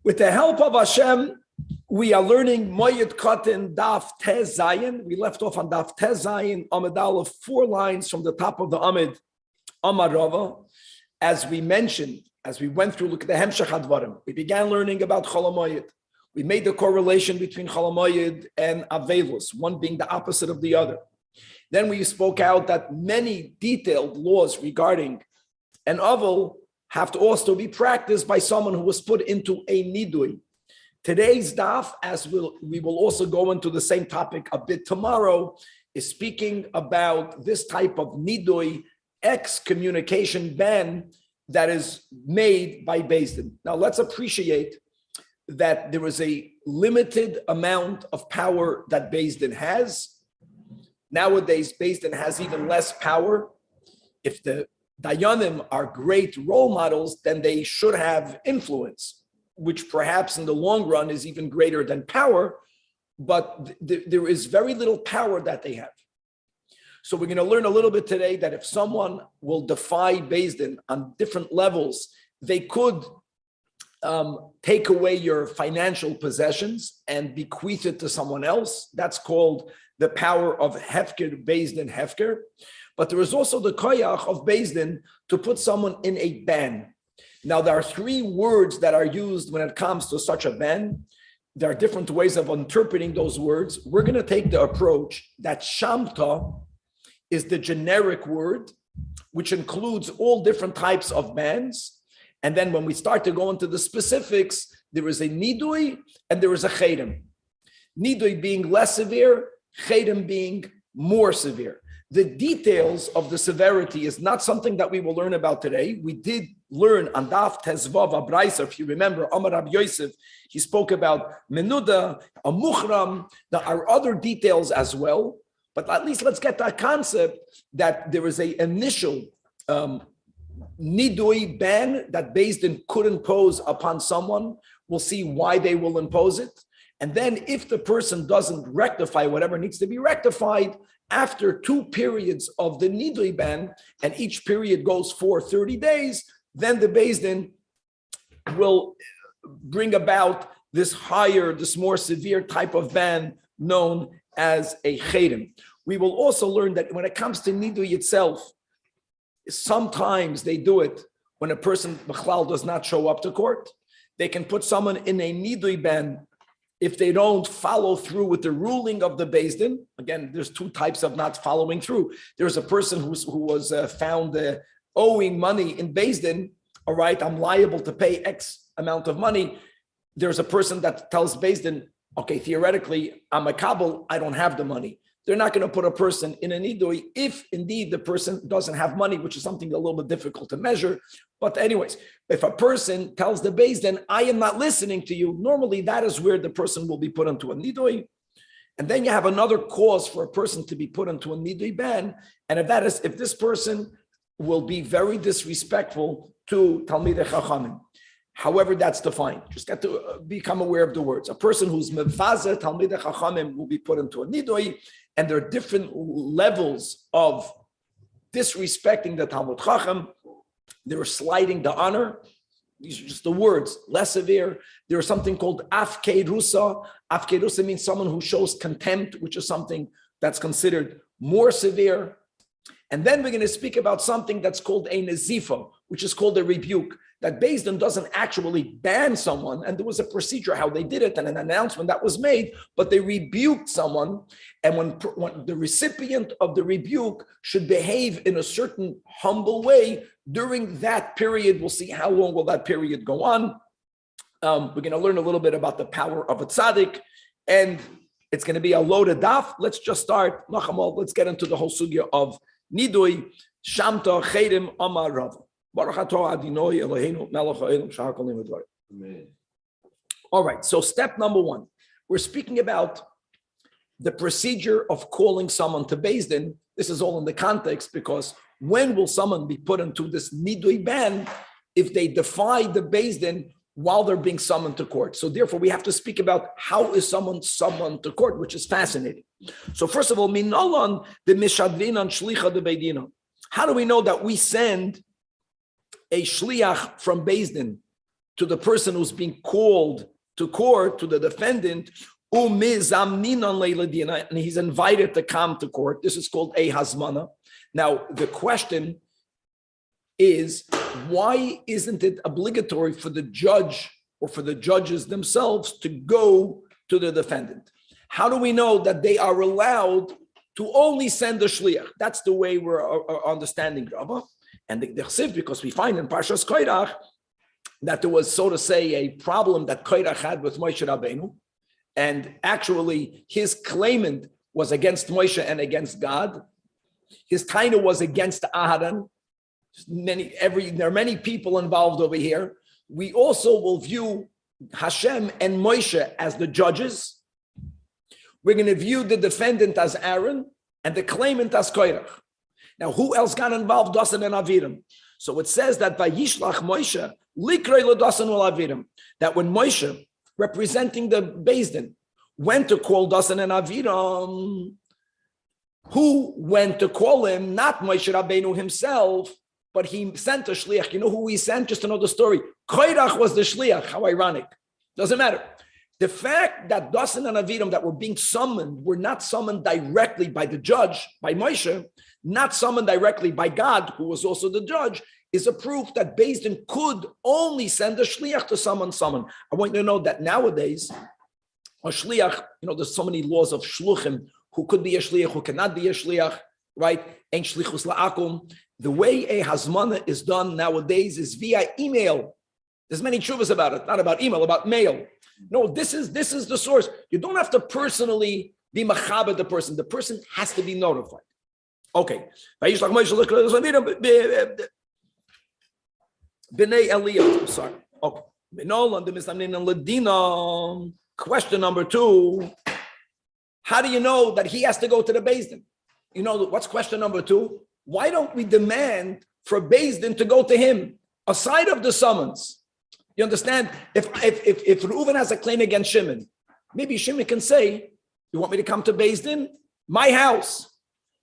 With the help of Hashem, we are learning Moed Katan Daf Tez Zayin. We left off on Daf Tez Zayin, Amud Aleph, 4 lines from the top of the Amud, Amar Rava. As we mentioned, as we went through, look at the Hemshech Hadvarim. We began learning about Chol HaMoed. We made the correlation between Chol HaMoed and Avelus, one being the opposite of the other. Then we spoke out that many detailed laws regarding an Avel have to also be practiced by someone who was put into a nidui. Today's daf, as we will also go into the same topic a bit tomorrow, is speaking about this type of nidui, excommunication ban that is made by Beis Din. Now let's appreciate that there is a limited amount of power that Beis Din has. Nowadays, Beis Din has even less power. If the Dayanim are great role models, then they should have influence, which perhaps in the long run is even greater than power, but there is very little power that they have. So we're going to learn a little bit today that if someone will defy Beis Din on different levels, they could take away your financial possessions and bequeath it to someone else. That's called the power of Hefker, Beis Din Hefker. But there is also the koyach of Beis Din to put someone in a ban. Now, there are 3 words that are used when it comes to such a ban. There are different ways of interpreting those words. We're going to take the approach that shamta is the generic word, which includes all different types of bans. And then when we start to go into the specifics, there is a nidui and there is a chedem. Nidui being less severe, chedem being more severe. The details of the severity is not something that we will learn about today. We did learn on Daf Tezvav Abraisa, if you remember, Amar Rabbi Yosef, he spoke about Menuda, a Muchram. There are other details as well, but at least let's get that concept that there is an initial nidui ban that Beis Din could impose upon someone. We'll see why they will impose it. And then if the person doesn't rectify whatever needs to be rectified, after 2 periods of the nidui ban, and each period goes for 30 days, then the Beis Din will bring about this higher, this more severe type of ban known as a chedem. We will also learn that when it comes to nidui itself, sometimes they do it when a person, b'chlal, does not show up to court. They can put someone in a nidui ban if they don't follow through with the ruling of the Beis Din. Again, there's 2 types of not following through. There's a person who was found owing money in Beis Din. All right, I'm liable to pay X amount of money. There's a person that tells Beis Din, okay, theoretically, I'm a kabul, I don't have the money. They're not going to put a person in a nidui if indeed the person doesn't have money, which is something a little bit difficult to measure. But anyways, if a person tells the Beis Din, I am not listening to you, normally that is where the person will be put into a nidui. And then you have another cause for a person to be put into a nidui ban. And if this person will be very disrespectful to Talmidei Chachamim. However that's defined. Just got to become aware of the words. A person who's mevaze Talmidei Chachamim will be put into a nidui. And there are different levels of disrespecting the Talmud Chacham. They're slighting the honor. These are just the words, less severe. There is something called afkei rusa. Afkei rusa means someone who shows contempt, which is something that's considered more severe. And then we're going to speak about something that's called a nezifa, which is called a rebuke. That Beis Din doesn't actually ban someone, and there was a procedure how they did it and an announcement that was made, but they rebuked someone, and when the recipient of the rebuke should behave in a certain humble way during that period. We'll see how long will that period go on. We're going to learn a little bit about the power of a tzaddik, and it's going to be a loaded daf. Let's just start. Let's get into the whole sugya of nidui, shamta, chedem, amar Rav. All right, so step number 1, we're speaking about the procedure of calling someone to Beis Din. This is all in the context because when will someone be put into this nidui ban if they defy the Beis Din while they're being summoned to court? So therefore, we have to speak about how is someone summoned to court, which is fascinating. So first of all, minalan the mishadvinan shlicha de beidina. How do we know that we send a shliach from Beis Din to the person who's being called to court, to the defendant, and he's invited to come to court. This is called a hazmana. Now, the question is, why isn't it obligatory for the judge or for the judges themselves to go to the defendant? How do we know that they are allowed to only send a shliach? That's the way we're understanding Rabbah. And the chsiv, because we find in Parshas Koirach that there was, so to say, a problem that Koirach had with Moshe Rabbeinu. And actually, his claimant was against Moshe and against God. His taina was against Aharon. There are many people involved over here. We also will view Hashem and Moshe as the judges. We're going to view the defendant as Aaron and the claimant as Koirach. Now, who else got involved? Dasan and Aviram. So it says that by Yishlach Moshe, Likrei L'Dasan Ul Aviram, that when Moshe, representing the Beis Din, went to call Dasan and Aviram, who went to call him? Not Moshe Rabbeinu himself, but he sent a shliach. You know who he sent? Just to know the story. Koirach was the shliach. How ironic. Doesn't matter. The fact that Dasan and Aviram that were being summoned were not summoned directly by the judge, by Moshe, not summoned directly by God, who was also the judge, is a proof that Beis Din could only send a shliach to someone. I want you to know that nowadays, a shliach, there's so many laws of shluchim, who could be a shliach, who cannot be a shliach, right? Ein shlichus la'akum. The way a hazmana is done nowadays is via email. There's many tshuvas about it, not about email, about mail. No, this is the source. You don't have to personally be machaber the person. The person has to be notified. Okay. B'nei Elyahu. I'm sorry. Okay. Question number 2. How do you know that he has to go to the Beis Din? You know, what's question number 2? Why don't we demand for Beis Din to go to him aside of the summons? You understand? If Reuven has a claim against Shimon, maybe Shimon can say, "You want me to come to Beis Din? My house."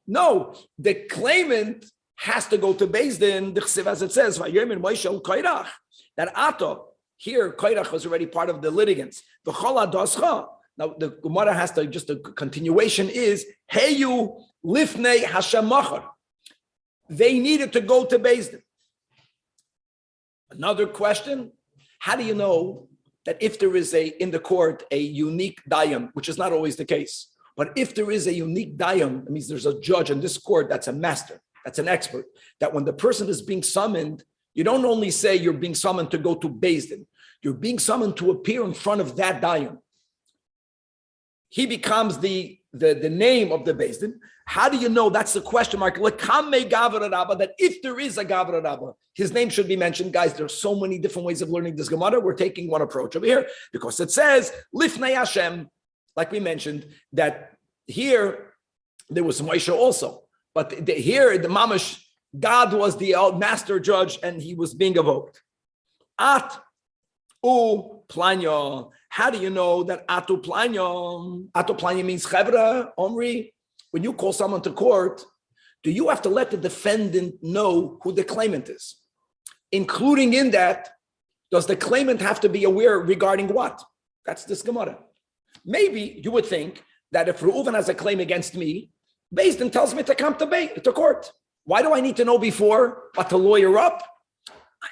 No, the claimant has to go to Beis Din. The chsiv, as it says, that Ato here, Koirach was already part of the litigants. Now the Gemara has to just a continuation is Heyu Lifnei Hashem Machar. They needed to go to Beis Din. Another question: how do you know that if there is in the court a unique dayan, which is not always the case, but if there is a unique dayan, that means there's a judge in this court that's a master, that's an expert, that when the person is being summoned, you don't only say you're being summoned to go to Beis Din, you're being summoned to appear in front of that dayan. He becomes the name of the Beis Din. How do you know? That's the question mark. That if there is a Gavra Rabba, his name should be mentioned. Guys, there's so many different ways of learning this Gemara. We're taking one approach over here because it says, Lifnei Hashem, like we mentioned, that here there was Moshe also. But here, the Mamash, God was the master judge and he was being evoked. At u planya. How do you know that atu planya? Atu planya means chevra, Omri. When you call someone to court, do you have to let the defendant know who the claimant is? Including in that, does the claimant have to be aware regarding what? That's this Gemara. Maybe you would think that if Reuven has a claim against me, Beis Din tells me to come to court. Why do I need to know before, but to lawyer up?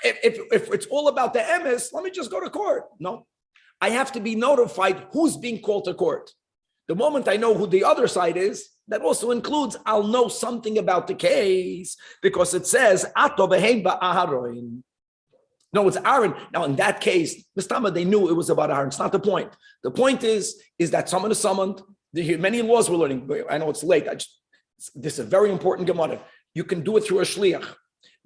If it's all about the emes, let me just go to court. No, I have to be notified who's being called to court. The moment I know who the other side is, that also includes I'll know something about the case because it says Ato behein ba'aharon. No, it's Aaron. Now in that case, Mistama, they knew it was about Aaron. It's not the point. The point is that someone is summoned. There are many laws we're learning. I know it's late. This is a very important Gemara. You can do it through a shliach.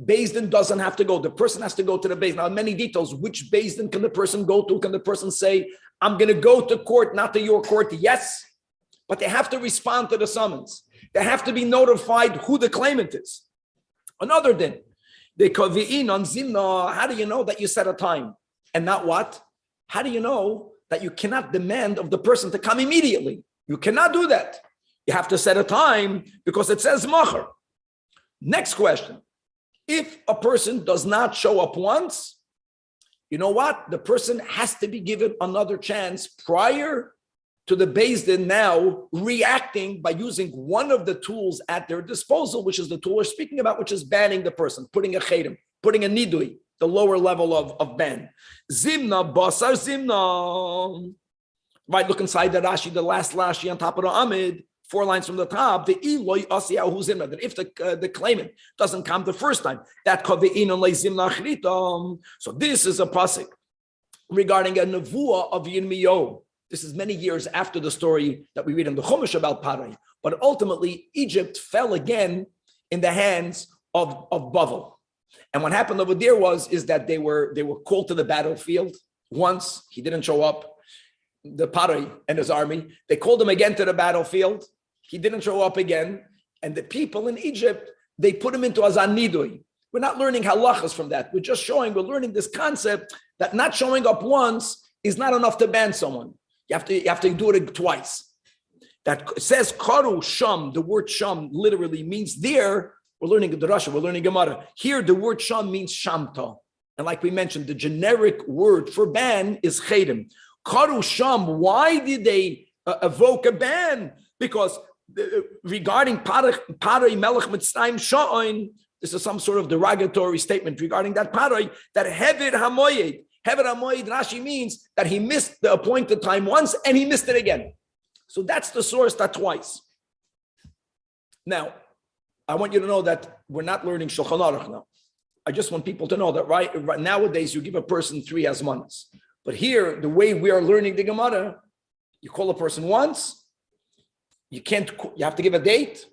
Beis Din doesn't have to go. The person has to go to the Beis Din. Now, many details. Which Beis Din can the person go to? Can the person say, I'm going to go to court, not to your court? Yes. But they have to respond to the summons. They have to be notified who the claimant is. Another din. They kavi'in on zimna. How do you know that you set a time? And not what? How do you know that you cannot demand of the person to come immediately? You cannot do that. You have to set a time because it says machar. Next question. If a person does not show up once, you know what? The person has to be given another chance prior to the Beis Din now reacting by using one of the tools at their disposal, which is the tool we're speaking about, which is banning the person, putting a chedem, putting a nidui, the lower level of ban. Zimna, basar zimna. Right, look inside the Rashi, the last Rashi on top of the Amid, 4 lines from the top, the Eloi Asyahu Zimna, that if the claimant doesn't come the first time, that kave'in on zimna achritam. So this is a pasuk regarding a nevuah of Yirmiyahu. This is many years after the story that we read in the Chumash about Parai. But ultimately, Egypt fell again in the hands of Bavel. And what happened over there is that they were called to the battlefield. Once he didn't show up, the Parai and his army. They called him again to the battlefield. He didn't show up again. And the people in Egypt, they put him into Azan Nidui. We're not learning halachas from that. We're learning this concept that not showing up once is not enough to ban someone. You have to do it twice. That says karu sham. The word sham literally means there. We're learning the Russia. We're learning Gemara. Here, the word sham means shamta, and like we mentioned, the generic word for ban is chedem. Karu sham. Why did they evoke a ban? Because regarding paray melech mitzrayim sha'oin, this is some sort of derogatory statement regarding that paray. That hevid hamoyed. Hever HaMoed, Rashi means that he missed the appointed time once and he missed it again. So that's the source, that twice. Now, I want you to know that we're not learning Shulchan Aruch now. I just want people to know that right nowadays you give a person 3 azmanas. But here, the way we are learning the Gemara, you call a person once, you have to give a date.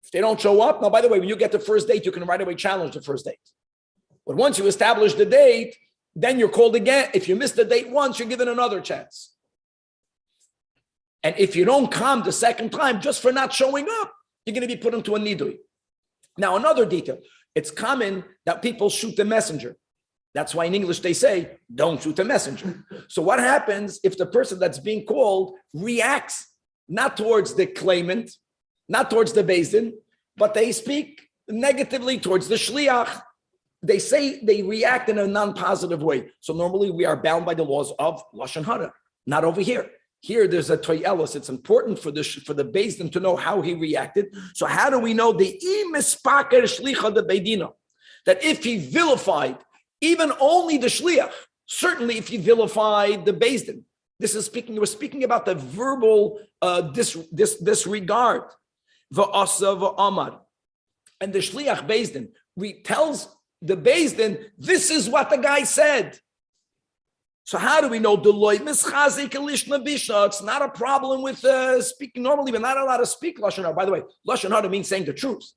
If they don't show up, now by the way, when you get the first date, you can right away challenge the first date. But once you establish the date, then you're called again. If you miss the date once, you're given another chance. And if you don't come the second time, just for not showing up, you're going to be put into a nidui. Now, another detail. It's common that people shoot the messenger. That's why in English they say, don't shoot the messenger. So what happens if the person that's being called reacts not towards the claimant, not towards the Beis Din, but they speak negatively towards the shliach? They react in a non-positive way. So normally we are bound by the laws of Lashon Hara, not over here. Here there's a toyelos. It's important for the Beis Din to know how he reacted. So how do we know the imispaker shlicha the beidina? That if he vilified even only the shliach, certainly if he vilified the Beis Din, we're speaking about the verbal disregard. V'asa v'amar. And the shliach Beis Din tells the Beis Din, this is what the guy said. So how do we know? It's not a problem with speaking normally. We're not allowed to speak Lashon Hara. By the way, Lashon Hara means saying the truth.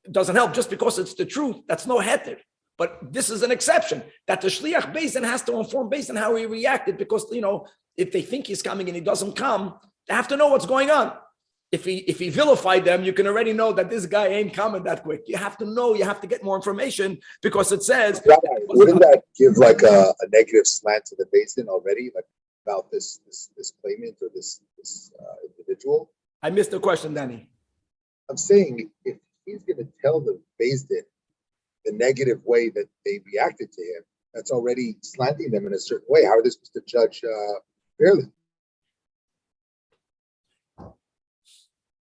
It doesn't help just because it's the truth. That's no heter. But this is an exception that the shliach Beis Din has to inform Beis Din how he reacted, because if they think he's coming and he doesn't come, they have to know what's going on. If he vilified them, you can already know that this guy ain't coming that quick. You have to know, you have to get more information, because it says... Wouldn't that give like a negative slant to the Beis Din already, like about this claimant or this individual? I missed the question, Danny. I'm saying if he's going to tell the Beis Din the negative way that they reacted to him, that's already slanting them in a certain way. How are they supposed to judge fairly?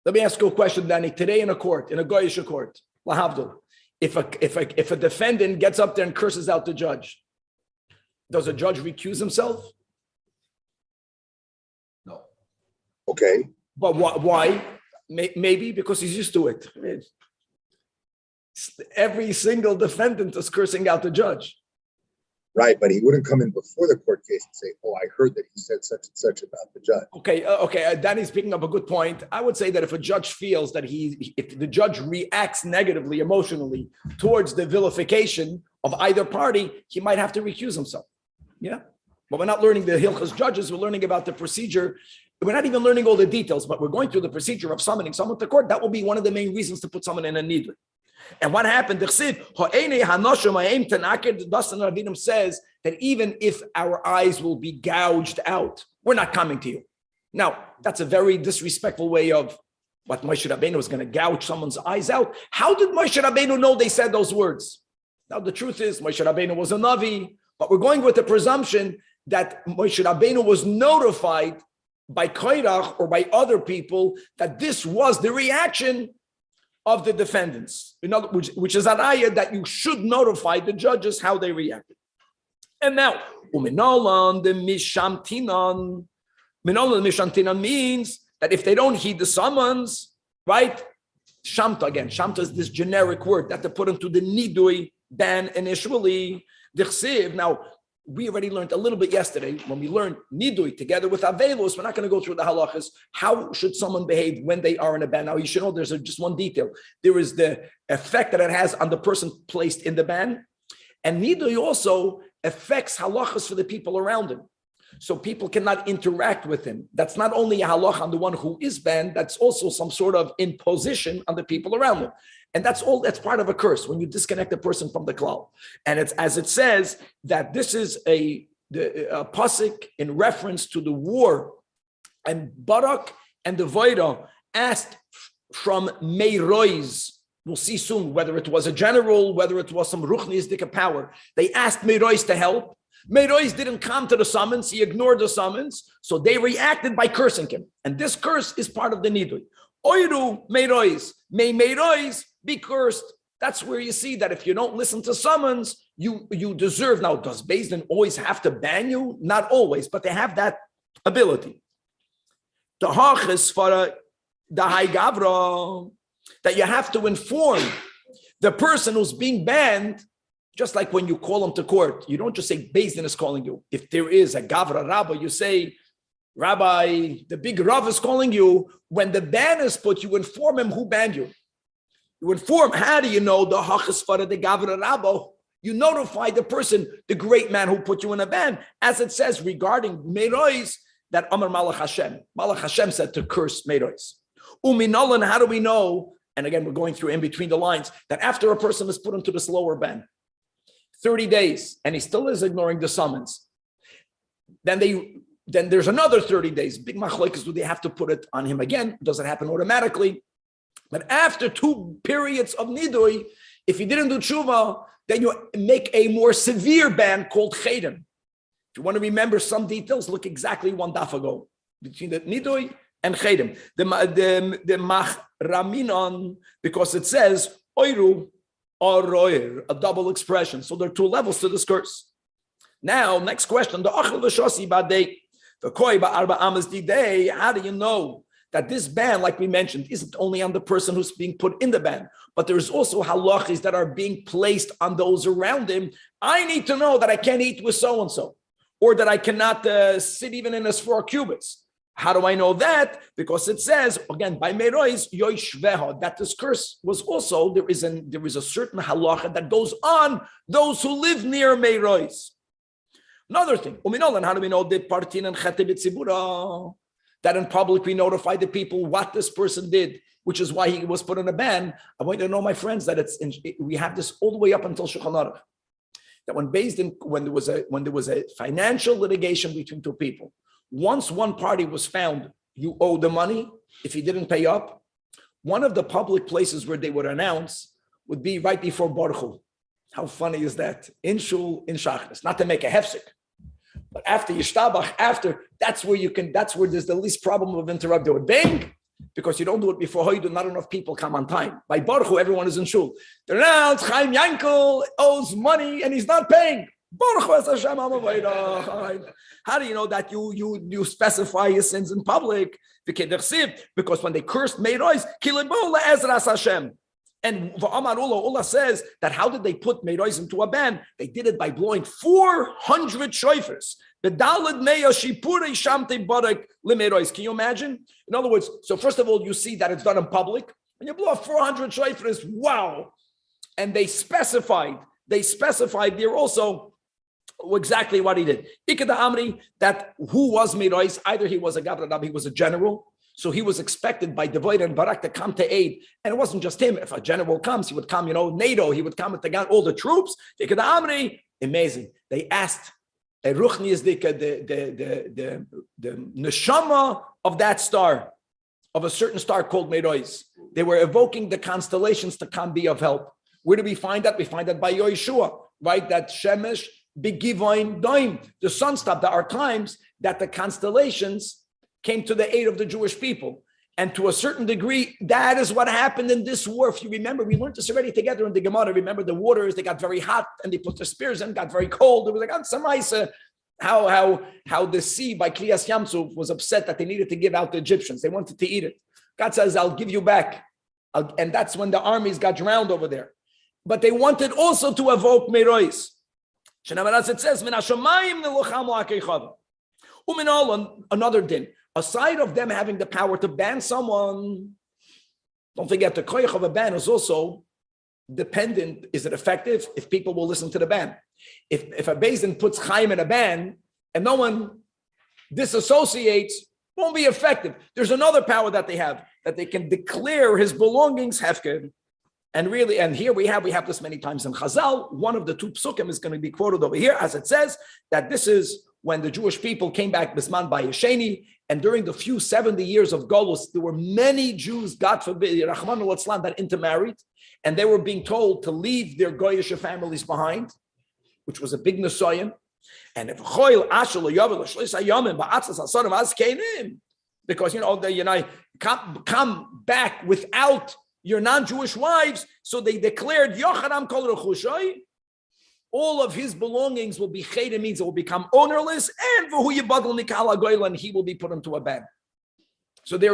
Let me ask you a question, Danny. Today in a court, in a Goyish court, lahavdul, if a defendant gets up there and curses out the judge, does a judge recuse himself? No. Okay. But why? Maybe because he's used to it. Every single defendant is cursing out the judge. Right, but he wouldn't come in before the court case and say, "Oh, I heard that he said such and such about the judge." Okay. Danny's picking up a good point. I would say that if a judge feels that if the judge reacts negatively, emotionally towards the vilification of either party, he might have to recuse himself. Yeah, but we're not learning the Hilchos judges. We're learning about the procedure. We're not even learning all the details, but we're going through the procedure of summoning someone to court. That will be one of the main reasons to put someone in a nidui. And what happened? The Dustin Ravim says that even if our eyes will be gouged out, we're not coming to you. Now, that's a very disrespectful way of what Moshe Rabbeinu was going to gouge someone's eyes out. How did Moshe Rabbeinu know they said those words? Now, the truth is, Moshe Rabbeinu was a Navi, but we're going with the presumption that Moshe Rabbeinu was notified by Korach or by other people that this was the reaction of the defendants, which is an ayah that you should notify the judges how they reacted. And now, Uminolan the Mishamtinan. Minolan Mishamtinan means that if they don't heed the summons, right? Shamta again. Shamta is this generic word that they put into the Nidui ban initially. Now, we already learned a little bit yesterday when we learned Nidui together with Avelos. We're not going to go through the halachas. How should someone behave when they are in a ban? Now, you should know there's just one detail. There is the effect that it has on the person placed in the ban. And Nidui also affects halachas for the people around him. So people cannot interact with him. That's not only a halach on the one who is banned, that's also some sort of imposition on the people around him. And that's part of a curse when you disconnect a person from the klal. And it's as it says that this is a pasuk in reference to the war. And Barak and the Voida asked from Meirois. We'll see soon whether it was a general, whether it was some ruchnisdika power. They asked Meirois to help. Meirois didn't come to the summons. He ignored the summons. So they reacted by cursing him. And this curse is part of the nidui. Oiru Meirois. May Meirois be cursed. That's where you see that if you don't listen to summons, you deserve. Now, does Beis Din always have to ban you? Not always, but they have that ability. The hachis for the high gavra, that you have to inform the person who's being banned, just like when you call him to court. You don't just say Beis Din is calling you. If there is a gavra rabbi, you say, Rabbi, the big Rav is calling you. When the ban is put, you inform him who banned you. You inform, how do you know the hachas for the gavra rabbi? You notify the person, the great man who put you in a ban, as it says regarding Meirois, that Amar Malach Hashem. Malach Hashem said to curse Meirois. Uminolan, how do we know? And again, we're going through in between the lines, that after a person is put into this lower ban, 30 days, and he still is ignoring the summons, then there's another 30 days. Big machlokes, do they have to put it on him again? Does it happen automatically? But after 2 periods of nidui, if he didn't do tshuva, then you make a more severe ban called chedem. If you want to remember some details, look exactly one daf ago between the nidui and chedem. The machraminon, because it says oiru or roir, a double expression. So there are 2 levels to this curse. Now, next question: the achel v'shosi badei, the koi ba'arba amas didei. How do you know that this ban, like we mentioned, isn't only on the person who's being put in the ban, but there's also halachis that are being placed on those around him? I need to know that I can't eat with so-and-so, or that I cannot sit even in his 4 cubits. How do I know that? Because it says, again, by Meirois, yoishveha, that this curse was also, there is a certain halacha that goes on those who live near Meirois. Another thing, uminolan, how do we know the partin and chete b'tzibura? That in public we notify the people what this person did, which is why he was put in a ban. I want you to know, my friends, that we have this all the way up until Shulchan Aruch. That when there was a financial litigation between 2 people, once one party was found, you owe the money. If he didn't pay up, one of the public places where they would announce would be right before Baruch. How funny is that? In Shul, in Shachris, not to make a hefsek. But after Yishtabach, that's where there's the least problem of interrupting. They would bang, because you don't do it before Hoidu, not enough people come on time. By Baruch, everyone is in Shul. They announce Chaim Yankel owes money and he's not paying. Baruch Hashem. How do you know that you specify his sins in public? Because when they cursed Meirois, Kilebola Ezras Hashem. And Ullah says that how did they put Meirois into a ban? They did it by blowing 400 shofars. The Dalad Meya Shipure Shamte Barak Limeirois. Can you imagine? In other words, so first of all, you see that it's done in public. When you blow 400 shofars, wow. And they specified there also exactly what he did. Ikeda Amri, that who was Meirois? Either he was a Gavra, he was a general. So he was expected by Devoid and Barak to come to aid. And it wasn't just him. If a general comes, he would come, NATO, he would come with all the troops. Amazing. They asked the neshama of that star, of a certain star called Meirois. They were evoking the constellations to come be of help. Where do we find that? We find that by Yeshua, right? That Shemesh Begivain Doim. The sun stopped. There are times that the constellations came to the aid of the Jewish people. And to a certain degree, that is what happened in this war. If you remember, we learned this already together in the Gemara. Remember the waters, they got very hot and they put their spears in, got very cold. It was like, some ice. How the sea by Kriyas Yamsuf was upset that they needed to give out the Egyptians. They wanted to eat it. God says, I'll give you back. And that's when the armies got drowned over there. But they wanted also to evoke Merois. It says, another din. Aside of them having the power to ban someone, don't forget the koyach of a ban is also dependent. Is it effective if people will listen to the ban? If a Beis Din puts Chaim in a ban and no one disassociates, won't be effective. There's another power that they have, that they can declare his belongings hefker. And really, and here we have this many times in Chazal. One of the two psukim is going to be quoted over here, as it says that this is when the Jewish people came back Bisman by Yesheni, and during the few 70 years of Golus, there were many Jews, God forbid, Rahman al-Islam, that intermarried, and they were being told to leave their Goyish families behind, which was a big Nesoyim. And if because come back without your non-Jewish wives, so they declared Yochanan kol rechushay. All of his belongings will be chayda, means it will become ownerless, and he will be put into a ban. So they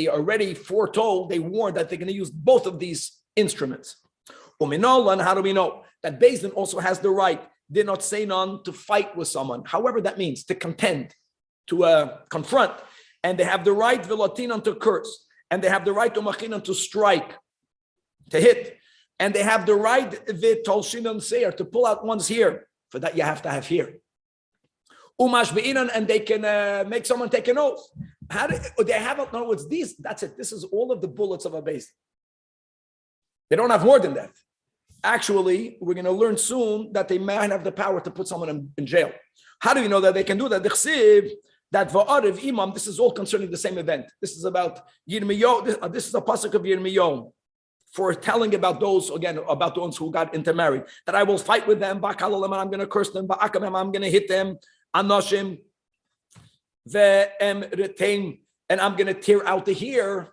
already foretold, they warned that they're going to use both of these instruments. How do we know that Beis Din also has the right, did not say none, to fight with someone, however that means, to contend, to confront, and they have the right velatinan to curse, and they have the right to machinan to strike, to hit. And they have the right to pull out one's hair. For that, you have to have hair. And they can make someone take an oath. How do they have it? No, it's these. That's it. This is all of the bullets of a Beis Din. They don't have more than that. Actually, we're going to learn soon that they might have the power to put someone in jail. How do you know that they can do that? That va'ariv imam. This is all concerning the same event. This is about Yirmiyahu. This is a pasuk of Yirmiyahu, for telling about those, again, about the ones who got intermarried, that I will fight with them, I'm going to curse them, I'm going to hit them, anoshim, retain, and I'm going to tear out the hair,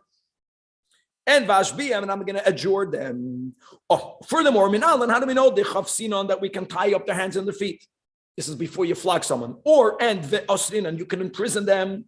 and vashbiyam, and I'm going to adjure them. Oh, furthermore, minalan, how do we know the chavsinon, that we can tie up their hands and their feet? This is before you flog someone. Or, and ve'osrin, and you can imprison them,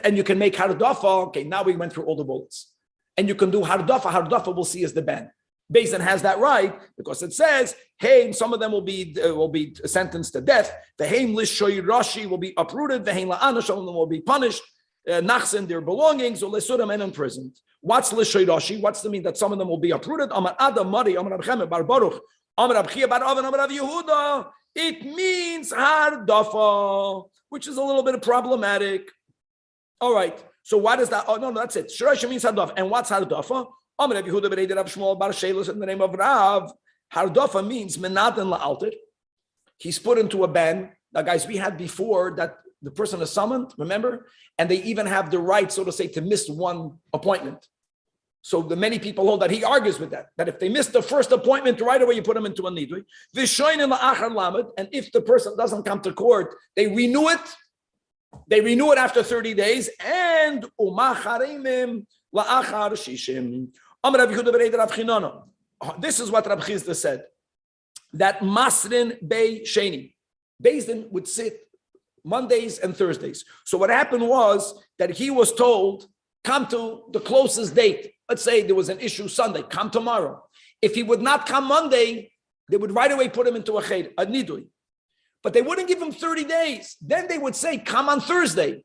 and you can make hardafa. Okay, now we went through all the bullets. And you can do hardafa. Hardafa we'll see as the ban. Beis Din has that right because it says, hey, some of them will be sentenced to death. The heim lishoy rashi will be uprooted. The heim la'ana, some of them will be punished. Nachsin their belongings, or lesuram and imprisoned. What's lishoy rashi? What's the mean that some of them will be uprooted? Amar Adam Mari, Amar Abchem Bar Baruch, Amar Abchia Bar Avan, Amar Av Yehuda. It means hardafa, which is a little bit problematic. All right. So why does that? Oh, no, that's it. Shirasha means hardafa. And what's hardafa? Amar Yehuda bereided Rav Shmuel bar Shelos in the name of Rav. Hardafa means menaden la'alter. He's put into a ban. Now, guys, we had before that the person is summoned, remember? And they even have the right, so to say, to miss one appointment. So the many people hold that. He argues with that if they miss the first appointment, right away you put them into a nidui. And if the person doesn't come to court, they renew it. They renew it after 30 days. And this is what Rav Chizda said, that Masrin Bey Sheni, Beis Din would sit Mondays and Thursdays. So what happened was that he was told, come to the closest date. Let's say there was an issue Sunday, come tomorrow. If he would not come Monday, they would right away put him into a nidui. But they wouldn't give him 30 days. Then they would say, come on Thursday.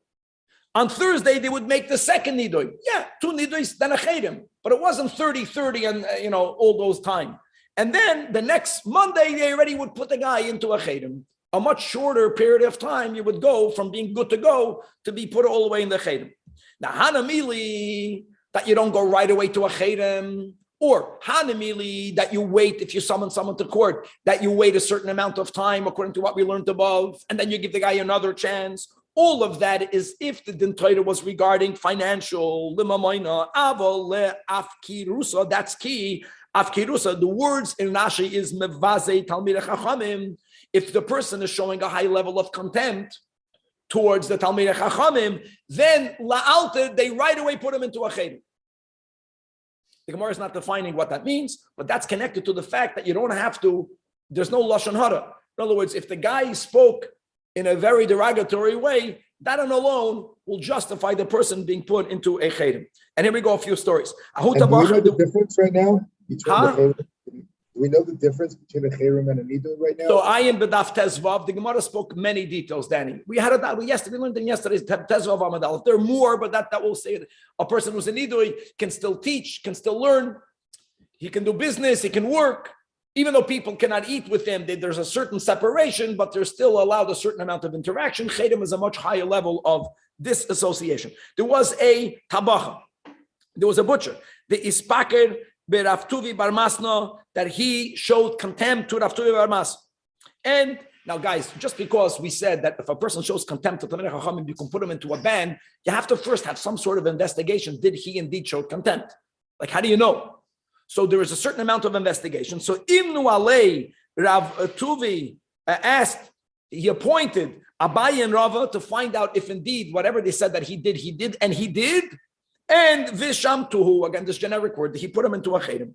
On Thursday, they would make the second nidui. Yeah, 2 niduis, then a chedim. But it wasn't 30, and, all those time. And then the next Monday, they already would put the guy into a chedim. A much shorter period of time, you would go from being good to go to be put all the way in the chedim. Now, hanamili, that you don't go right away to a chedim, or hanamili, that you wait if you summon someone to court, that you wait a certain amount of time according to what we learned above, and then you give the guy another chance. All of that is if the din Torah was regarding financial, limamoina, aval le'afkirusa, that's key. Afkirusa, the words in Rashi is mevaze talmidei chachamim. If the person is showing a high level of contempt towards the talmidei chachamim, then la'alta, they right away put him into a cheder. The Gemara is not defining what that means, but that's connected to the fact that you don't have to, there's no lashon hara. In other words, if the guy spoke in a very derogatory way, that alone will justify the person being put into a cheder. And here we go, a few stories. And do we know the difference right now? Do we know the difference between a cherem and a nidui right now? So I am B'daf Tezvav. The Gemara spoke many details, Danny. We had it. We learned in yesterday's Tezvav Amadal. There are more, but that will say it. A person who's a nidui can still teach, can still learn. He can do business. He can work. Even though people cannot eat with him, there's a certain separation, but they're still allowed a certain amount of interaction. Chedem is a much higher level of disassociation. There was a tabacha. There was a butcher. The ispaker Rav Tuvi Bar Masna, that he showed contempt to Rav Tuvi Bar Masna. And now, guys, just because we said that if a person shows contempt to Talmidei Chachamim, you can put him into a ban, you have to first have some sort of investigation. Did he indeed show contempt? Like, how do you know? So there is a certain amount of investigation. So Imnu Alei, Rav Tuvi he appointed Abaye and Rava to find out if indeed whatever they said that he did, and he did. And Visham Tuhu, again, this generic word, he put him into a chedem.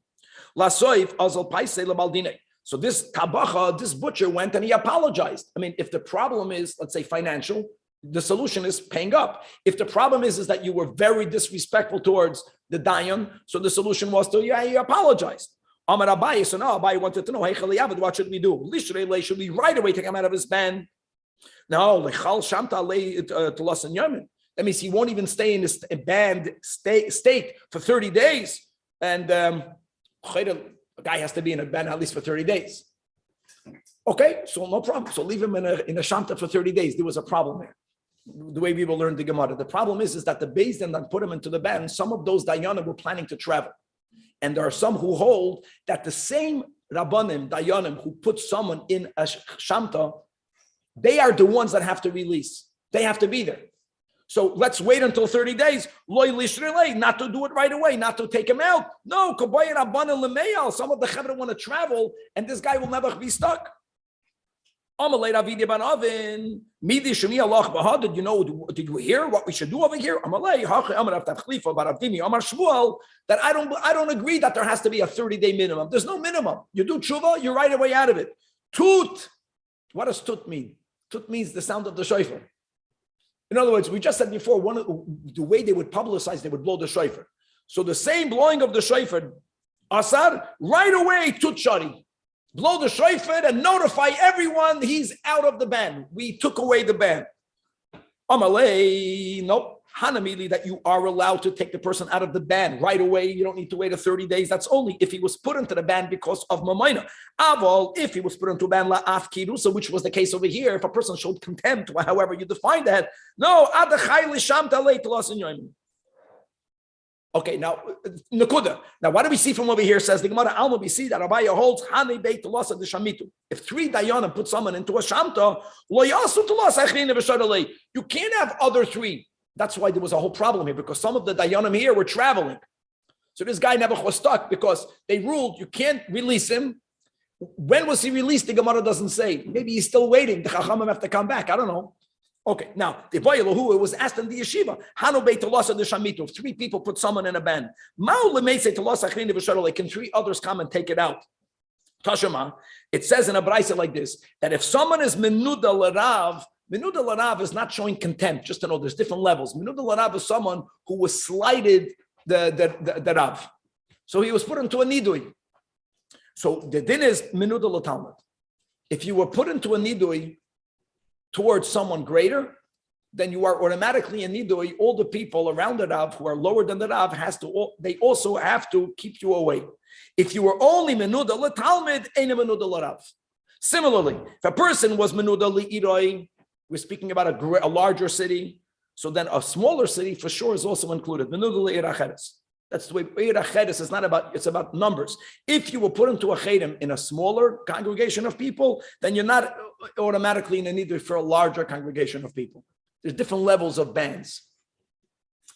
Lasoif azal paise lebaldine. So this tabacha, this butcher went and he apologized. I mean, if the problem is, let's say, financial, the solution is paying up. If the problem is that you were very disrespectful towards the dayan, so the solution was to, you apologized. Amar Abaye, so now Abaye wanted to know, hey, Elyahu, what should we do? Lishrei, should we right away take him out of his ban? No, lechal shamta le to lasan yamin. That means he won't even stay in this banned state for 30 days. And a guy has to be in a ban at least for 30 days. Okay, so no problem. So leave him in a shanta for 30 days. There was a problem there. The way we will learn the Gemara. The problem is that the Beis Din that put him into the ban, some of those dayanim were planning to travel. And there are some who hold that the same rabbanim, dayanim, who put someone in a shanta, they are the ones that have to release. They have to be there. So let's wait until 30 days. Not to do it right away, not to take him out. No, some of the chevra want to travel, and this guy will never be stuck. Did you know? Did you hear what we should do over here? That I don't agree that there has to be a 30-day minimum. There's no minimum. You do tshuva, you're right away out of it. Tut. What does tut mean? Tut means the sound of the shofar. In other words, we just said before, the way they would publicize, they would blow the shofar. So the same blowing of the shofar, asar, right away, tut shari. Blow the shofar and notify everyone he's out of the ban. We took away the ban. Amalei, nope. Hanamili, that you are allowed to take the person out of the ban right away. You don't need to wait 30 days. That's only if he was put into the ban because of Mamaina. Aval, if he was put into a ban, la'af kirusa, which was the case over here, if a person showed contempt, however you define that, no, adachai l'sham talei telas in yoim. Okay, now, Nakuda. Now, what do we see from over here? Says the Gemara, Alma, we see that Abaye holds, Hani beit telas the shamitu. If 3 dayanim put someone into a shamta, lo yasu telas achrina v'shadalei. You can't have other 3. That's why there was a whole problem here, because some of the dayanim here were traveling. So this guy never was stuck because they ruled you can't release him. When was he released? The Gemara doesn't say. Maybe he's still waiting. The Chachamim have to come back. I don't know. Okay, now, the Elyahu, it was asked in the yeshiva, Hanu beit telas the shamitu. If 3 people put someone in a ban, can 3 others come and take it out? Tashema, it says in a brayse like this, that if someone is menuda l'rav, Menuda l'rav is not showing contempt, just to know there's different levels. Menuda l'rav is someone who was slighted the Rav. So he was put into a nidui. So the din is menuda l'talmud. If you were put into a nidui towards someone greater, then you are automatically a nidui. All the people around the Rav who are lower than the Rav, they also have to keep you away. If you were only menuda l'talmud, ain't a menuda l'rav. Similarly, if a person was menuda li'iroi, we're speaking about a larger city, so then a smaller city for sure is also included. That's the way is not about, it's about numbers. If you were put into a chedem in a smaller congregation of people, then you're not automatically in a need for a larger congregation of people. There's different levels of bans.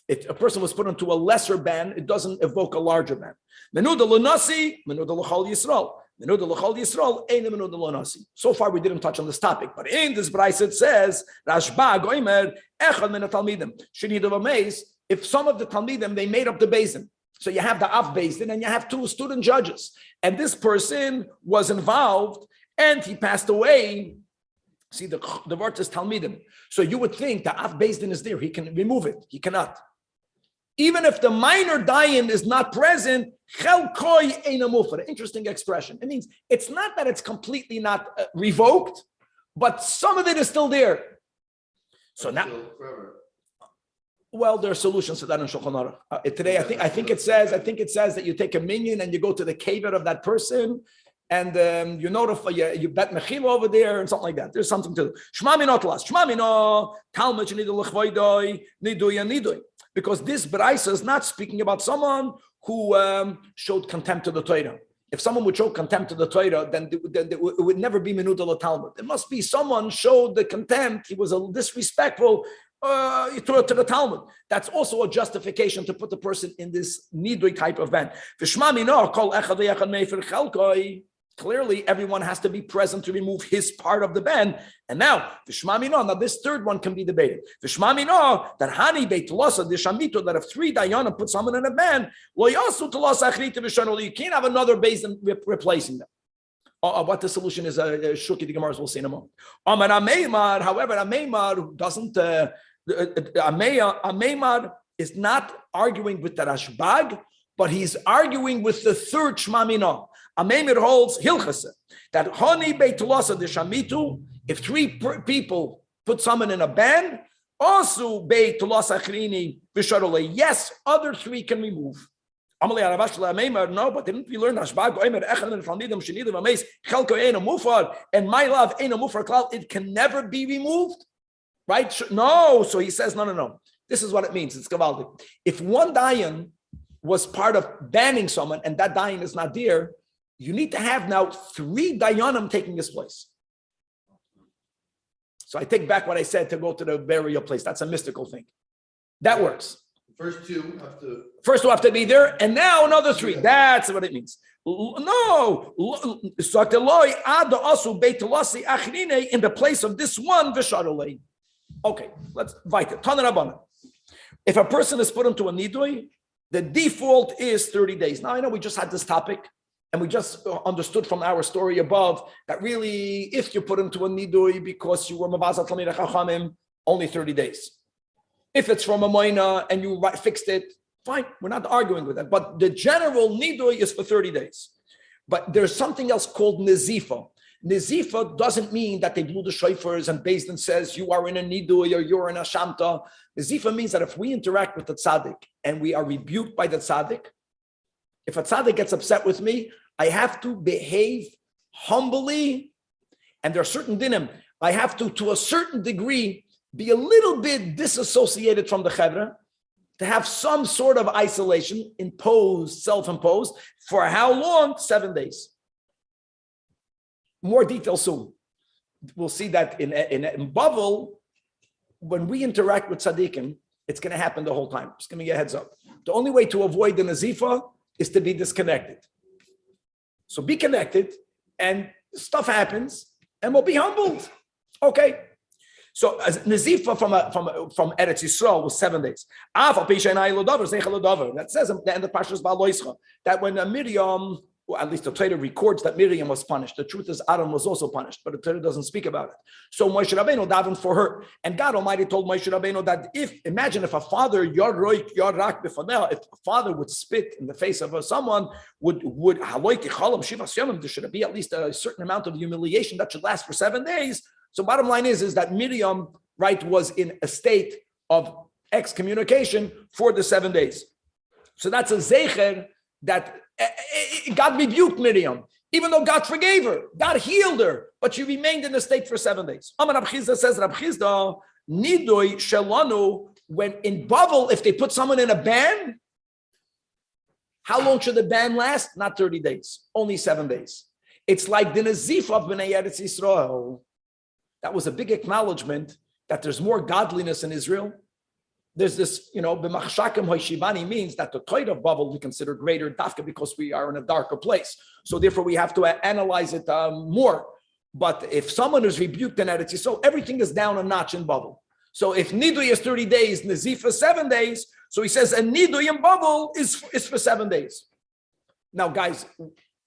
If a person was put into a lesser ban, it doesn't evoke a larger ban. Menuda l'nasi, menuda l'chol Yisrael. Menuda l'chol Yisrael, ein menuda l'nasi. So far, we didn't touch on this topic, but in this brayse it says, Rashba goimer echad min talmidim. Shenid of a maze. If some of the talmidim they made up the bezin, so you have the av bezin and you have two student judges, and this person was involved and he passed away. See, the word is talmidim. So you would think the av bezin is there; he can remove it. He cannot. Even if the minor dayan is not present, chelkoi eina mufar. Interesting expression. It means it's not that it's completely not revoked, but some of it is still there. So now, well, there are solutions to that in Shulchan Aruch. Today, I think it says that you take a minion and you go to the kever of that person, and you notify you bet mechila over there and something like that. There's something to do. Shma mino tlas. Shma mino Talmud shenidu l'chvoidoi nidui. Because this brayse is not speaking about someone who showed contempt to the Torah. If someone would show contempt to the Torah, then it would never be menuda l'Talmud. It must be someone showed the contempt. He was disrespectful to the Talmud. That's also a justification to put the person in this nidui type of ban. Clearly, everyone has to be present to remove his part of the ban. And now this third one can be debated. That hani beitlosa deshamito, that if three dayanim put someone in a ban, you can't have another basin replacing them. What the solution is, Shuki the Gemara will say in a moment. However, a meimar who doesn't, a meimar is not arguing with the Rashbag, but he's arguing with the third Shmamina. A meimar holds hilchase that hani beitlosa deshamitu. If three people put someone in a ban, also beitlosa achrini v'sharole. Yes, other three can remove. No, but didn't we learn and my love it can never be removed, right? No, so he says no. This is what it means. It's gavaldik. If one dayan was part of banning someone and that dayan is not there, you need to have now three dayanim taking his place. So I take back what I said to go to the burial place. That's a mystical thing. That works. First two have to be there, and now another three. That's what it means. No, in the place of this one, okay, let's invite it. If a person is put into a nidui, the default is 30 days. Now I know we just had this topic, and we just understood from our story above that really, if you put into a nidui because you were mavazat lamira chachamim, only 30 days. If it's from a moina and you fixed it, fine, we're not arguing with that. But the general nidui is for 30 days. But there's something else called nezifa. Nezifa doesn't mean that they blew the shofars and Beis Din says you are in a nidui or you're in a shamta. Nezifa means that if we interact with the tzaddik and we are rebuked by the tzaddik, if a tzaddik gets upset with me, I have to behave humbly. And there are certain dinim. I have to a certain degree, be a little bit disassociated from the chevra, to have some sort of isolation, imposed, self-imposed. For how long? 7 days. More detail soon. We'll see that in Bavel, when we interact with tzaddikim, it's going to happen the whole time. Just giving you a heads up. The only way to avoid the nazifa is to be disconnected. So be connected, and stuff happens, and we'll be humbled. Okay. So nazifa from Eretz Yisrael was 7 days. That says in the end of Parshas Ba'aloischa that when Miriam, or at least the Torah records that Miriam was punished. The truth is Aaron was also punished, but the Torah doesn't speak about it. So Moshe Rabbeinu davened for her, and God Almighty told Moshe Rabbeinu that imagine if a father if a father would spit in the face of someone, would there should be at least a certain amount of humiliation that should last for 7 days. So bottom line is that Miriam, right, was in a state of excommunication for the 7 days. So that's a zecher that God rebuked Miriam, even though God forgave her, God healed her, but she remained in the state for 7 days. Amar Rab Chizda says, Rab Chizda, nidoi shelanu, when in Bavel, if they put someone in a ban, how long should the ban last? Not 30 days, only 7 days. It's like the Nazif of Bnei Eretz Yisrael. That was a big acknowledgement that there's more godliness in Israel there's this, b'machshakim hoishivani means that the Torah of Babel we consider greater dafka because we are in a darker place. So therefore we have to analyze it more. But if someone is rebuked in Eretz Yisrael, everything is down a notch in Babel. So if Nidui is 30 days, Nazifa 7 days, so he says a Nidui in Babel is for 7 days. Now, guys,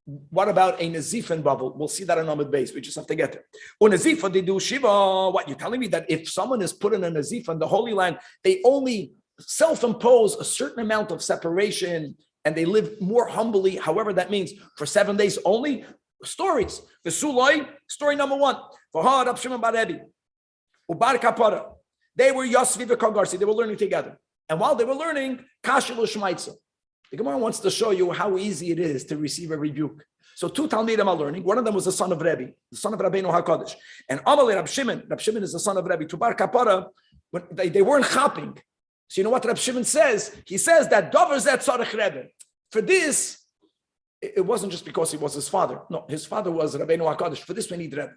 what about a Nazif in Babel? We'll see that on Amud Beis. We just have to get there. Or Nazifa, they do Shiva. What, you're telling me that if someone is put in a Nazifa in the Holy Land, they only self-impose a certain amount of separation and they live more humbly, however that means, for 7 days only? Stories. The Suloi, story number 1. For Rab Shimon bar Rebbe, Ubar Kapara. They were Yosvi v'Kagarsi. They were learning together. And while they were learning, Kashil Shmaitza. The Gemara wants to show you how easy it is to receive a rebuke. So 2 Talmidim are learning. One of them was the son of Rebbe, the son of Rabbeinu HaKadosh. And Amalei Rab Shimon is the son of Rebbe. Tubar Kapara, when they weren't chopping. So you know what Rab Shimon says? He says that Dover Zet Tzarech Rebbe. For this, it wasn't just because he was his father. No, his father was Rabbeinu HaKadosh. For this, we need Rebbe.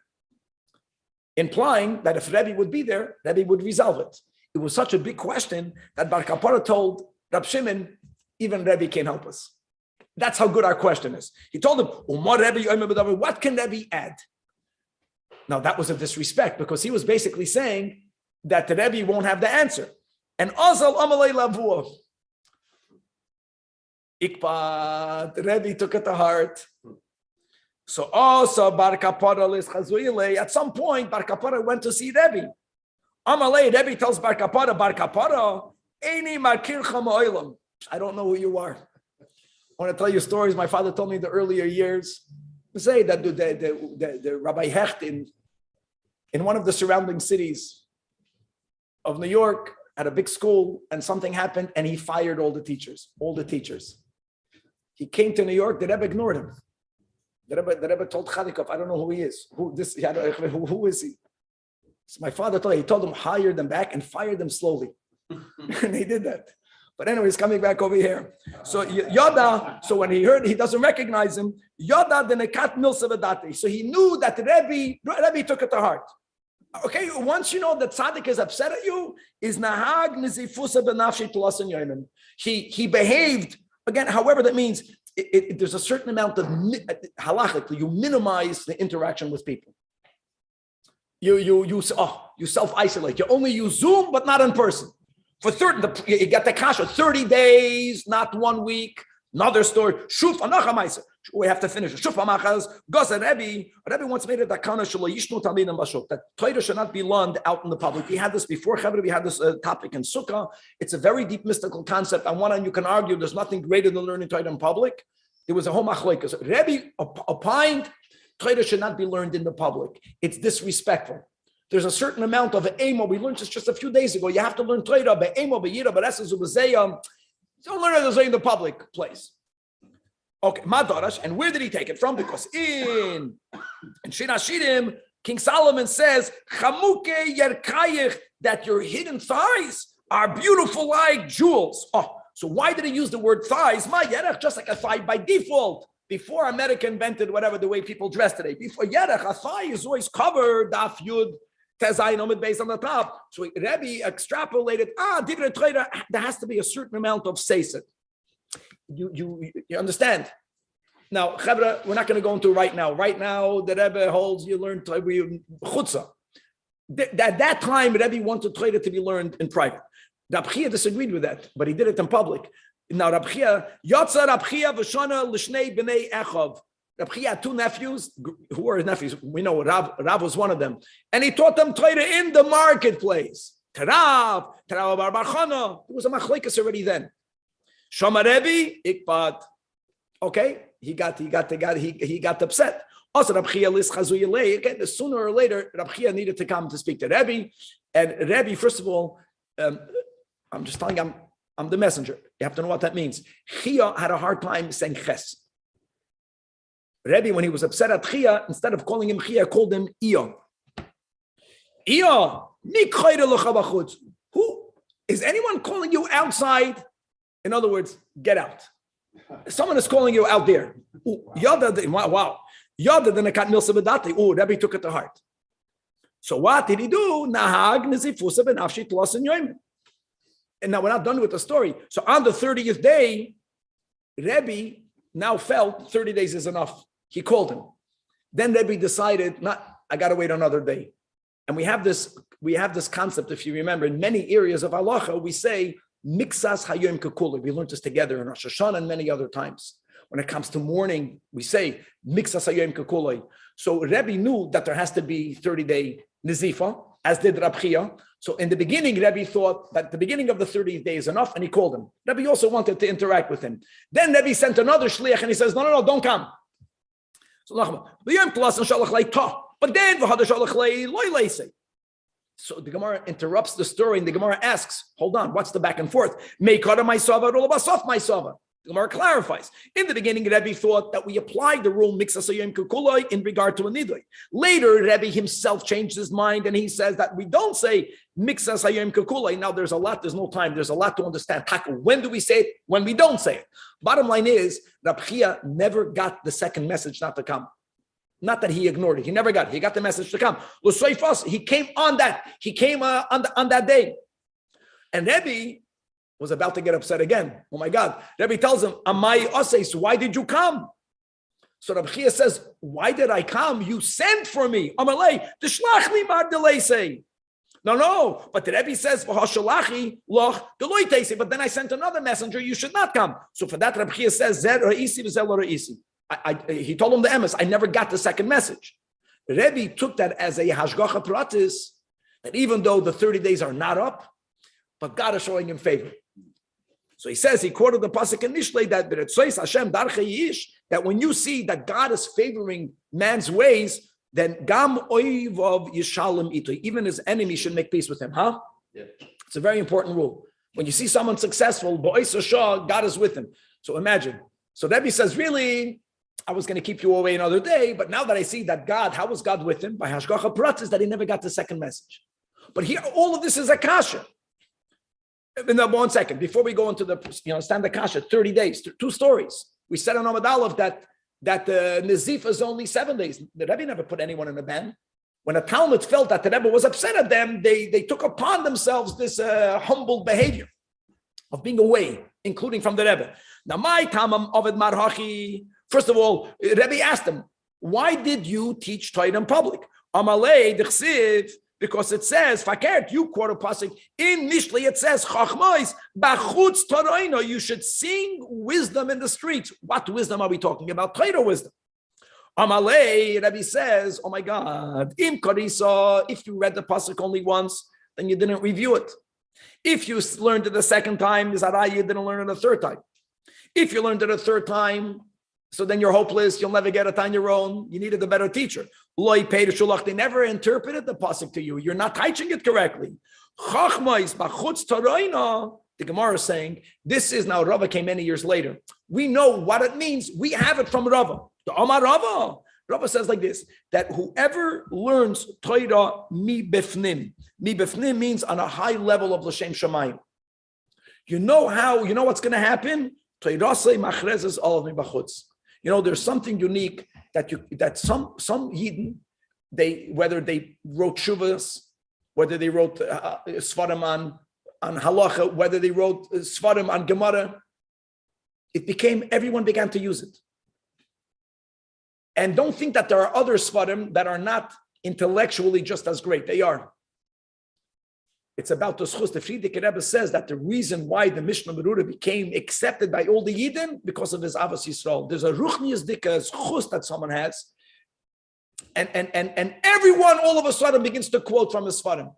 Implying that if Rebbe would be there, Rebbe would resolve it. It was such a big question that Bar Kapara told Rab Shimon, even Rebbe can't help us. That's how good our question is. He told him, what can Rebbe add? Now that was a disrespect because he was basically saying that the Rebbe won't have the answer. And Azal Amalei Lavua. Ikpa, the Rebbe took it to heart. So also Bar Kapara is Chazuyile. At some point, Bar Kapara went to see Rebbe. Amalei, Rebbe tells Bar Kapara, Eini Markircha Ma'olam. I don't know who you are. I want to tell you stories my father told me in the earlier years. Say that the Rabbi Hecht in one of the surrounding cities of New York at a big school, and something happened, and he fired all the teachers. He came to New York, the Rebbe ignored him. The Rebbe told Chadikov, I don't know who he is. Who is he? So my father told him, hire them back and fire them slowly. And he did that. But anyway, he's coming back over here. So Yoda, so when he heard he doesn't recognize him, Yoda the Nekat Milsa Vedati. So he knew that the Rebbe took it to heart. Okay, once you know that Tzaddik is upset at you, is Nahag Nizifusa Benafshi Tulasan Yoinim. He behaved, again, however that means, there's a certain amount of halachically, you minimize the interaction with people. You self-isolate. You only use Zoom, but not in person. For 30, you get the kasha, 30 days, not 1 week. Another story. Shuf anachamaisa. We have to finish. Shuf amachas. Goza Rebbe once made a dakana shelo yishnu talmidim bashuk, that Torah should not be learned out in the public. We had this before. We had this topic in Sukkah. It's a very deep mystical concept. On one hand, you can argue there's nothing greater than learning Torah in public. There was a whole machlokes. Rebbe opined Torah should not be learned in the public. It's disrespectful. There's a certain amount of emo. We learned this just a few days ago. You have to learn Torah, be'emo, be'yira, be'eses, u'b'zeyam. Don't learn it in the public place. Okay, Madrash, and where did he take it from? Because in Shir Hashirim, King Solomon says, Chamuke yerkayich, that your hidden thighs are beautiful like jewels. Oh, so why did he use the word thighs? Ma yerech, just like a thigh by default. Before America invented whatever the way people dress today. Before yerech, a thigh is always covered, daf yud, tezayin omid based on the top. So Rebbe extrapolated, divrei Torah, there has to be a certain amount of seiset. You understand? Now, Chevra, we're not going to go into right now. Right now, the Rebbe holds you learn chutzah. At that time, Rebbe wanted Torah to be learned in private. Rab Chia disagreed with that, but he did it in public. Now, Rab Chia, Yotza Rab Chia v'shana l'shnei b'nei Echav. Rab Chia had 2 nephews. Who were his nephews? We know Rav was one of them. And he taught them Torah in the marketplace. Terav bar Chana. There was a machlekes already then. Shama Rebbe, ikpat. Okay, he got upset. Also, Rab Chia lis chazuyilei. Again, sooner or later, Rab Chia needed to come to speak to Rebbe. And Rebbe, first of all, I'm just telling you, I'm the messenger. You have to know what that means. Chia had a hard time saying ches. Rebbe, when he was upset at Chia, instead of calling him Chia, called him Iyo. Iyo, who is anyone calling you outside? In other words, get out. Someone is calling you out there. Wow. Yada the nekat milsa bedati. Oh, Rebbe took it to heart. So what did he do? Nahag nizifusa benafshi tlosin yoim. And now we're not done with the story. So on the 30th day, Rebbe now felt 30 days is enough. He called him. Then Rebbe decided, I got to wait another day. And we have this concept, if you remember, in many areas of halacha, we say, Mixas hayom kekula. We learned this together in Rosh Hashanah and many other times. When it comes to mourning, we say, Mixas hayom kekula. So Rebbe knew that there has to be 30-day nizifa, as did Rab Chia. So in the beginning, Rebbe thought that the beginning of the 30th day is enough, and he called him. Rebbe also wanted to interact with him. Then Rebbe sent another shliach, and he says, no, don't come. So but then, so the Gemara interrupts the story, and the Gemara asks, hold on, what's the back and forth? MERCAVA my sava, Rolabasof my sava. The Gemara clarifies. In the beginning, Rebbe thought that we applied the rule Mixas hayom kekula in regard to a nidui. Later, Rebbe himself changed his mind, and he says that we don't say Mixas hayom kekula. Now, there's no time. There's a lot to understand. When do we say it? When we don't say it. Bottom line is, Rab Chia never got the second message not to come. Not that he ignored it. He never got it. He got the message to come. He came on that. He came on that day. And Rebbe was about to get upset again. Oh my God. Rebbe tells him, Amai Oseis, why did you come? So Rab Chia says, why did I come? You sent for me. Amalei, Tishlach li mar delay. No. But the Rebbe says, but then I sent another messenger, you should not come. So for that, Rab Chia says, he told him the emes, I never got the second message. Rebbe took that as a hashgacha pratis, that even though the 30 days are not up, but God is showing him favor. So he says, he quoted the pasuk in Mishnah that when you see that God is favoring man's ways, then gam oivav yishalem ito, even his enemy should make peace with him. Yeah. It's a very important rule. When you see someone successful, God is with him. So imagine. So Rebbe says, really, I was going to keep you away another day, but now that I see that God, how was God with him? By hashgacha pratis, that he never got the second message. But here, all of this is a kasha. Now, 1 second, before we go into the, stand the kasha, 30 days, two stories. We said on Amud Aleph that the Nizif is only 7 days. The Rebbe never put anyone in a ban. When a Talmud felt that the Rebbe was upset at them, they took upon themselves this humble behavior of being away, including from the Rebbe. Now, my tamam ovid marhachi. First of all, Rebbe asked him, why did you teach Torah in public? Amalei d'chsiv, because it says, fakert, you quote a pasuk in Mishnah, it says, chachmois bachutz toroino, you should sing wisdom in the streets. What wisdom are we talking about? Torah wisdom. Amalei, Rebbe says, oh my God, im karisa, if you read the pasuk only once, then you didn't review it. If you learned it the second time, you didn't learn it the third time. If you learned it a third time, so then you're hopeless. You'll never get it on your own. You needed a better teacher. They never interpreted the pasuk to you. You're not teaching it correctly. The Gemara is saying, this is now, Rava came many years later. We know what it means. We have it from Rava. The Amar Rava. Rava says like this, that whoever learns Torah mi befnim means on a high level of L'Shem Shamayim. You know what's going to happen? There's something unique that some Yidden, whether they wrote Shuvas, whether they wrote Svarim on Halacha, whether they wrote Svarim on Gemara, everyone began to use it. And don't think that there are other Svarim that are not intellectually just as great. They are. It's about the schus. The Frierdiker Rebbe says that the reason why the Mishnah Berurah became accepted by all the Yidden because of his Avos Yisrael. There's a ruchnius dika schus that someone has, and everyone all of a sudden begins to quote from his Svarim.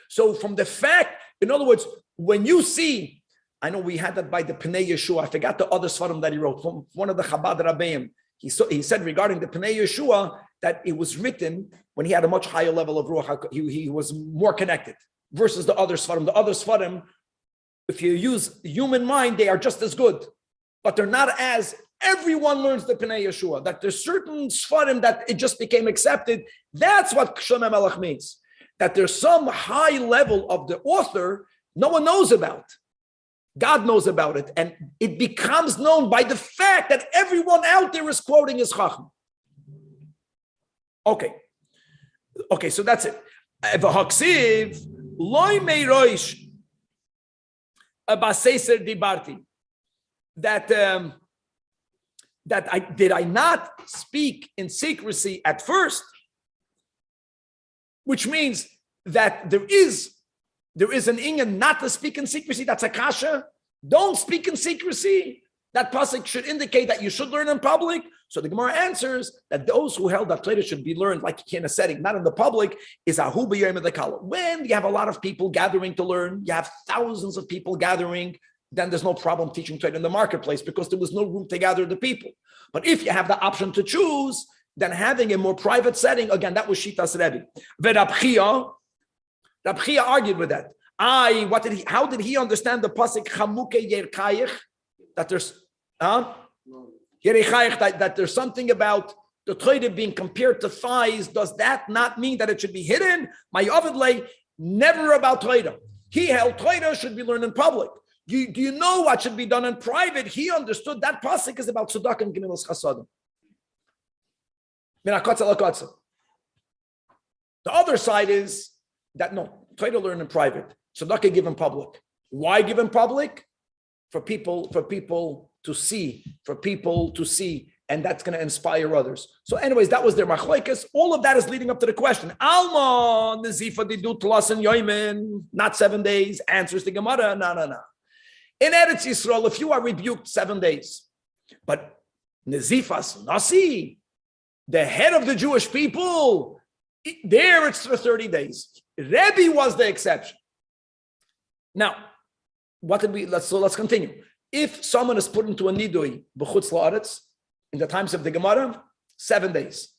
So from the fact, in other words, when you see, I know we had that by the Pnei Yeshua. I forgot the other Svarim that he wrote from one of the Chabad Rabbeim. He said regarding the Pnei Yeshua that it was written when he had a much higher level of ruach. He was more connected. Versus the other Svarim. The other Svarim, if you use human mind, they are just as good. But they're not as, everyone learns the Pnei Yeshua. That there's certain Svarim that it just became accepted. That's what Shlomo Melech means. That there's some high level of the author no one knows about. God knows about it. And it becomes known by the fact that everyone out there is quoting his Chacham. Okay, so that's it. Baseser dibarti. Did I not speak in secrecy at first? Which means that there is an inyan not to speak in secrecy. That's a kasha. Don't speak in secrecy. That pasuk should indicate that you should learn in public. So the Gemara answers that those who held that Torah should be learned like in a setting, not in the public, is ahu b'yom adakala. When you have a lot of people gathering to learn, you have thousands of people gathering, then there's no problem teaching Torah in the marketplace because there was no room to gather the people. But if you have the option to choose, then having a more private setting, again, that was Shitas Rebbe. Rab Chia argued with that. How did he understand the pasuk Chamuke Yerkayich? That there's that there's something about the Torah being compared to thighs. Does that not mean that it should be hidden? My Ovidlay, never about Torah. He held Torah should be learned in public. Do you know what should be done in private? He understood that pasuk is about tzedakah and gemilas chasadim. The other side is that no, Torah learn in private. Tzedakah give in public. Why give in public? For people to see, and that's going to inspire others. So, anyways, that was their machlokes. All of that is leading up to the question: Alma nezifa didu tlas and yoimin, not 7 days. Answers the Gemara: No. In Eretz Yisrael, if you are rebuked 7 days, but nezifas nasi, the head of the Jewish people, there it's for 30 days. Rebbe was the exception. Now, let's continue. If someone is put into a nidui b'chutz la'aretz in the times of the Gemara, 7 days,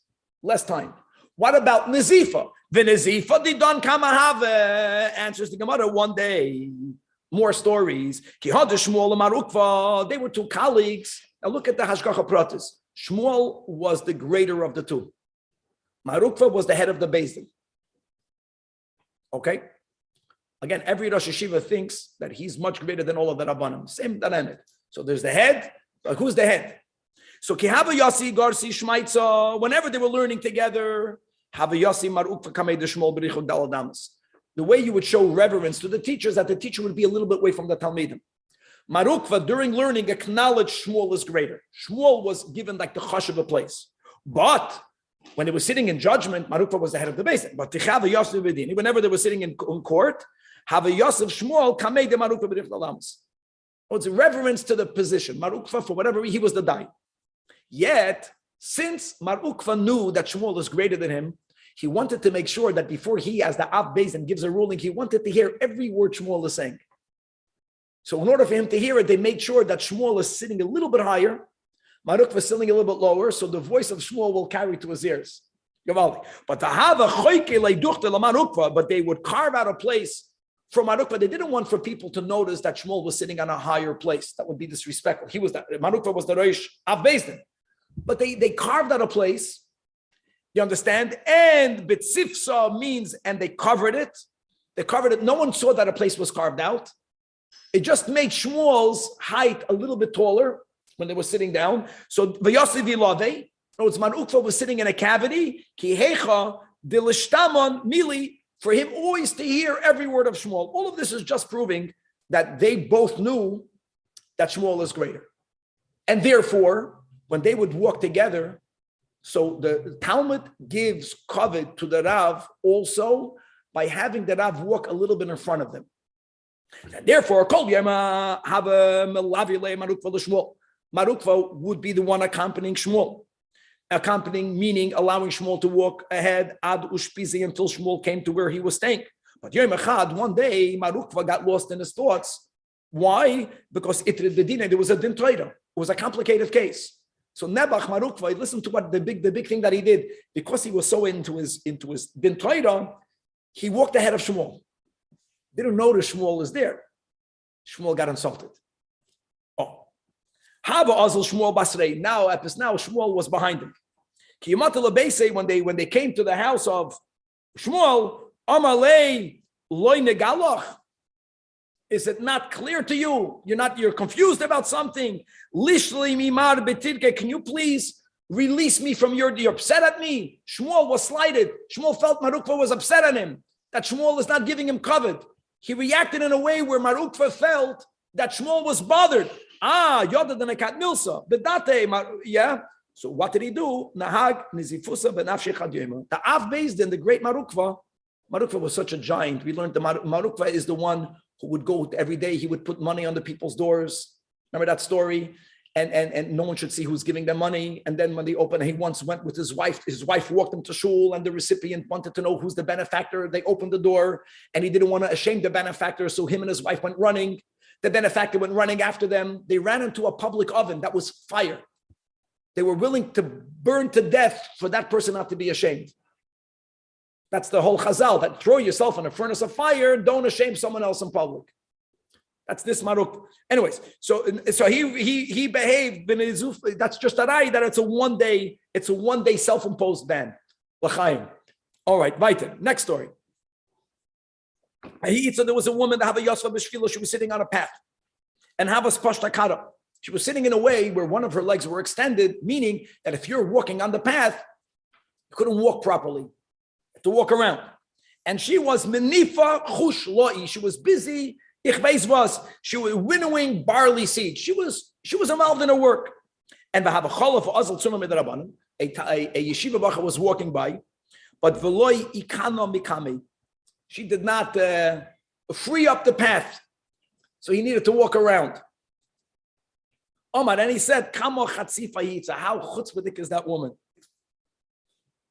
less time. What about nezifa? The nezifa didon kamahave, answers the Gemara, 1 day. More stories. Shmuel and Marukva, they were two colleagues. Now look at the Hashgacha Pratis. Shmuel was the greater of the two. Marukva was the head of the Beis Din. Okay? Again, every Rosh Yeshiva thinks that he's much greater than all of the Rabbanim. Same dynamic. So there's the head. But who's the head? So Kihava Yasi Garsi Shmaitza, whenever they were learning together, Hava Yasi Marukva Kamei de Shmuel Berichot Daladamas. The way you would show reverence to the teachers, that the teacher would be a little bit away from the Talmidim. Marukva, during learning, acknowledged Shmuel is greater. Shmuel was given like the chash of a place. But when they were sitting in judgment, Marukva was the head of the basin. But whenever they were sitting in court, Hava Yosef Shmuel Kamei de Marukva B'rif Lalamas. It's a reverence to the position. Marukva, for whatever reason, he was the dai. Yet, since Marukva knew that Shmuel is greater than him, he wanted to make sure that before he, as the Av Beis Din, gives a ruling, he wanted to hear every word Shmuel is saying. So in order for him to hear it, they made sure that Shmuel is sitting a little bit higher, Marukva is sitting a little bit lower, so the voice of Shmuel will carry to his ears. But they would carve out a place for Marukva. They didn't want for people to notice that Shmuel was sitting on a higher place. That would be disrespectful. Marukva was the Rosh Av Beis Din. But they carved out a place. You understand? And B'tzifsa means, and they covered it. They covered it. No one saw that a place was carved out. It just made Shmuel's height a little bit taller when they were sitting down. So V'yasi v'ilave, Marukva was sitting in a cavity. Ki hecha dilishtamon mili, for him always to hear every word of Shmuel. All of this is just proving that they both knew that Shmuel is greater. And therefore, when they would walk together, so the Talmud gives kavod to the Rav also by having the Rav walk a little bit in front of them. And therefore, Marukva would be the one accompanying Shmuel. Accompanying meaning allowing Shmuel to walk ahead ad ushpizi until Shmuel came to where he was staying. But Yom Echad, one day, Marukva got lost in his thoughts. Why? Because there was a din Torah. It was a complicated case. So Nebuch Marukva, listen to what the big thing that he did, because he was so into his din Torah, he walked ahead of Shmuel. Didn't notice Shmuel is there. Shmuel got insulted. Oh, Hava Azal Shmuel Basrei. Now Shmuel was behind him. When they came to the house of Shmuel, Amalei Loy Negalach. Is it not clear to you? You're confused about something. Lishli mimar betirke. Can you please release me from you're upset at me? Shmuel was slighted. Shmuel felt Marukva was upset at him, that Shmuel is not giving him kavod. He reacted in a way where Marukva felt that Shmuel was bothered. Yoda the Nekat Milsa. Bedate, yeah. So what did he do? Nahag Nizifusa benafshi chad. The Av Beis Din, the great Marukva. Marukva was such a giant. We learned the Marukva is the one who would go every day. He would put money on the people's doors. Remember that story? And no one should see who's giving them money. And then when they opened, he once went with his wife. His wife walked him to shul, and the recipient wanted to know who's the benefactor. They opened the door, and he didn't want to shame the benefactor, so him and his wife went running. The benefactor went running after them. They ran into a public oven that was fire. They were willing to burn to death for that person not to be ashamed. That's the whole chazal, that throw yourself in a furnace of fire, don't shame someone else in public. That's this maruk. Anyways, so he behaved. That's just a rai that it's a one day self-imposed ban. L'chaim. All right, weiter. Next story. So there was a woman that have a yasva b'shvila. She was sitting on a path, and have a spashtakara. She was sitting in a way where one of her legs were extended, meaning that if you're walking on the path, you couldn't walk properly. You have to walk around. And she was menifa chush lo'i. She was busy. She was winnowing barley seeds. She was involved in her work. And a yeshiva bacha was walking by, but v'loi ikano mikame. She did not free up the path, so he needed to walk around. Omar, and he said, "Kamo chatzifa yitza." How chutzpahdik is that woman?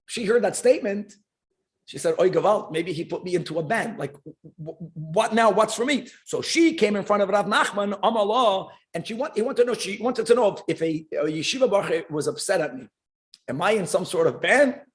She heard that statement. She said, "Oy gavalt, maybe he put me into a ban. Like, what now? What's for me?" So she came in front of Rav Nachman, Amalah, and she wanted to know if a yeshiva baruch was upset at me. Am I in some sort of ban?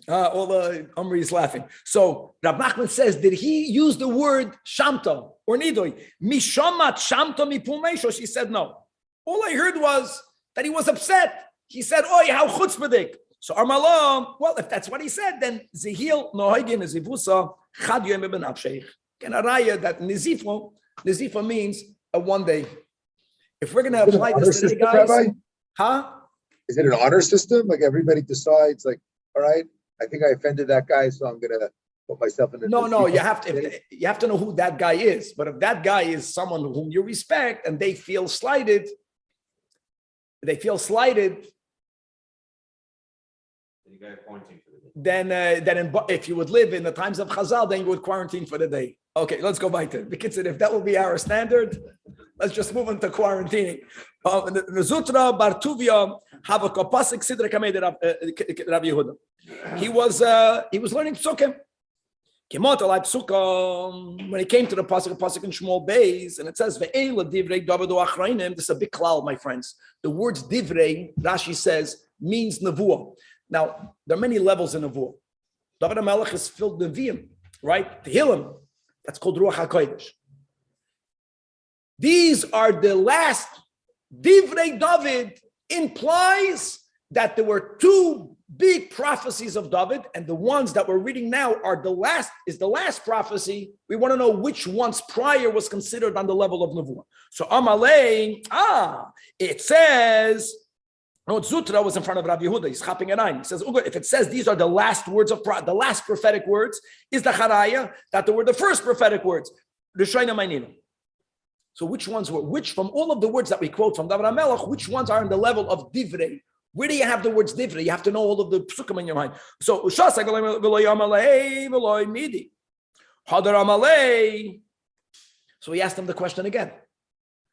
All the Omri is laughing. So Rav Nachman says, did he use the word shamta or nidoi? Mishamat shamta mipumesho. She said no. All I heard was that he was upset. He said, "Oy, how chutzpahdik." So Armalah, well, if that's what he said, then Zehil Nohagin Nizifusa Chad Yom Ben Absheich. Can araya that Nizifa means a one day. If we're going to apply this today, guys, Rabbi? Is it an honor system? Like everybody decides, like, all right, I think I offended that guy, so I'm going to put myself in. No. You have to know who that guy is. But if that guy is someone whom you respect and they feel slighted. Then if you would live in the times of Chazal, then you would quarantine for the day. Okay, let's go back to it. Because if that will be our standard, let's just move into quarantining. Zutra Bartuvia have a kapasik sidra kamed Rav Yehuda. He was learning psukim. When he came to the pasuk in Shmuel Beis, and it says ve'ela divrei davadu achrayim. This is a big klal, my friends. The words divrei, Rashi says, means nevuah. Now, there are many levels in Nevuah. David HaMelech is filled with Nevi'im, right? Tehillim, that's called Ruach HaKodesh. These are the last. Divrei David implies that there were two big prophecies of David, and the ones that we're reading now are the last prophecy. We want to know which ones prior was considered on the level of Nevuah. So Amalei, it says, no, Zutra was in front of Rabbi Yehuda. He's chapping an eye. He says, if it says these are the last words of the last prophetic words, is the charaya that they were the first prophetic words. So which ones were from all of the words that we quote from David HaMelech, which ones are in the level of divrei? Where do you have the words divrei? You have to know all of the psukim in your mind. So So he asked him the question again.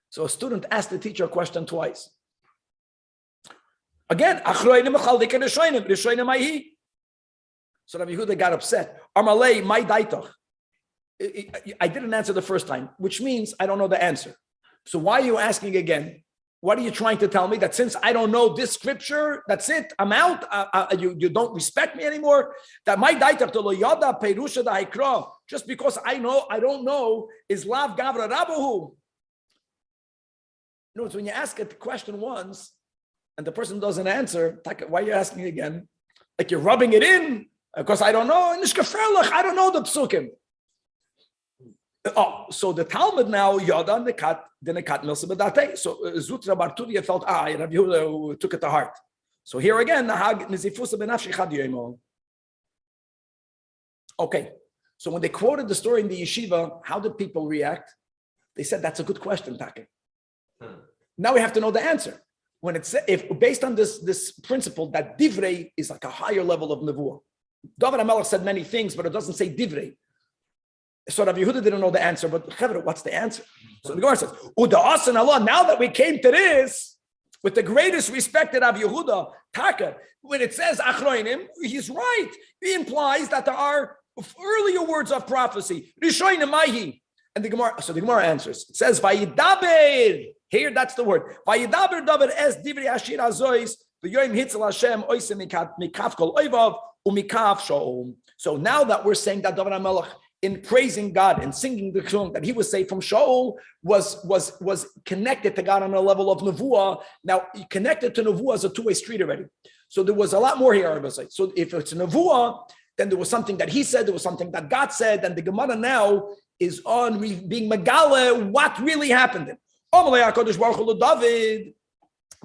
So a student asked the teacher a question twice. Again, so Rabbi Yehuda got upset. Amalei, my daitach. I didn't answer the first time, which means I don't know the answer. So why are you asking again? What are you trying to tell me? That since I don't know this scripture, that's it, I'm out? You don't respect me anymore? That my daitach to lo yada perusha da haikra, just because I don't know, is lav gavra rabahu. It's when you ask a question once, and the person doesn't answer, why are you asking again? Like you're rubbing it in, because I don't know. I don't know the psukim. So the Talmud now, Yada Nekat Milsa B'datei. So Zutra Bartuvia felt, Rabbi Yehuda took it to heart. So here again, Nahag Nizifusa B'nafshi Chad Yoimo. Okay, so when they quoted the story in the yeshiva, how did people react? They said that's a good question, Taka. Now we have to know the answer. When it's based on this principle that divrei is like a higher level of nevuah. David HaMelech said many things, but it doesn't say divrei. So Rabbi Yehuda didn't know the answer, but Chevra, what's the answer? So the Gemara says, Uda'asan Allah, now that we came to this, with the greatest respect to Rabbi Yehuda, Taka, when it says achroinim, he's right. He implies that there are earlier words of prophecy. Rishonim Mahi. And the Gemara answers. It says, Vayidaber. Here, that's the word. Vayidaber David es divrei ashir azois, v'yoim hitzel Hashem oisem mikaf kol oivav umikaf shaol. So now that we're saying that David HaMelech, in praising God and singing the song that he was saved from Shaul, was connected to God on a level of nevuah. Now, connected to nevuah is a two-way street already. So there was a lot more here. So if it's nevuah, then there was something that he said, there was something that God said, and the Gemara now is on being megale what really happened.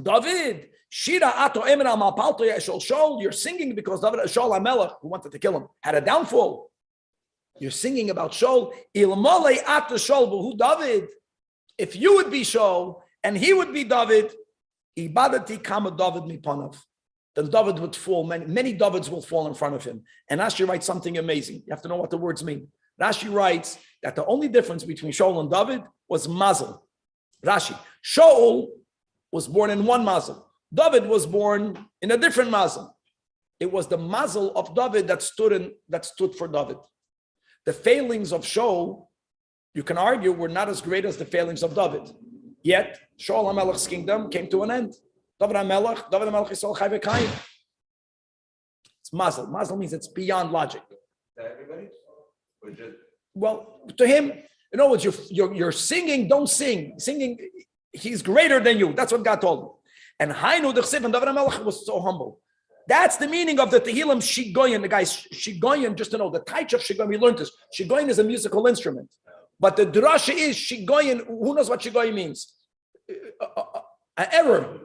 David, Shira ato emer al mapalto yeshol Shaul, you're singing because David Shaul HaMelech, who wanted to kill him, had a downfall. You're singing about Shaul. Ilmole ato Shaul v'hu David. If you would be Shaul and he would be David, ibadati kama David mipanav. Then David would fall. Many Davids will fall in front of him. And Rashi writes something amazing. You have to know what the words mean. Rashi writes that the only difference between Shaul and David was mazel. Rashi, Shaul was born in one mazel. David was born in a different mazel. It was the mazel of David that stood for David. The failings of Shaul, you can argue, were not as great as the failings of David. Yet, Shaul HaMelech's kingdom came to an end. David HaMelech is all chai v'kayim. It's mazel. Mazel means it's beyond logic. To everybody? Or just... Well, to him, in other words, you're singing, don't sing. Singing, he's greater than you. That's what God told him. And Hainu the and David HaMelech was so humble. That's the meaning of the Tehillim Shigoyin. The guys, Shigoyin, just to know, the taich of Shigoyin, we learned this. Shigoyin is a musical instrument. But the drasha is Shigoyin. Who knows what Shigoyin means? An error.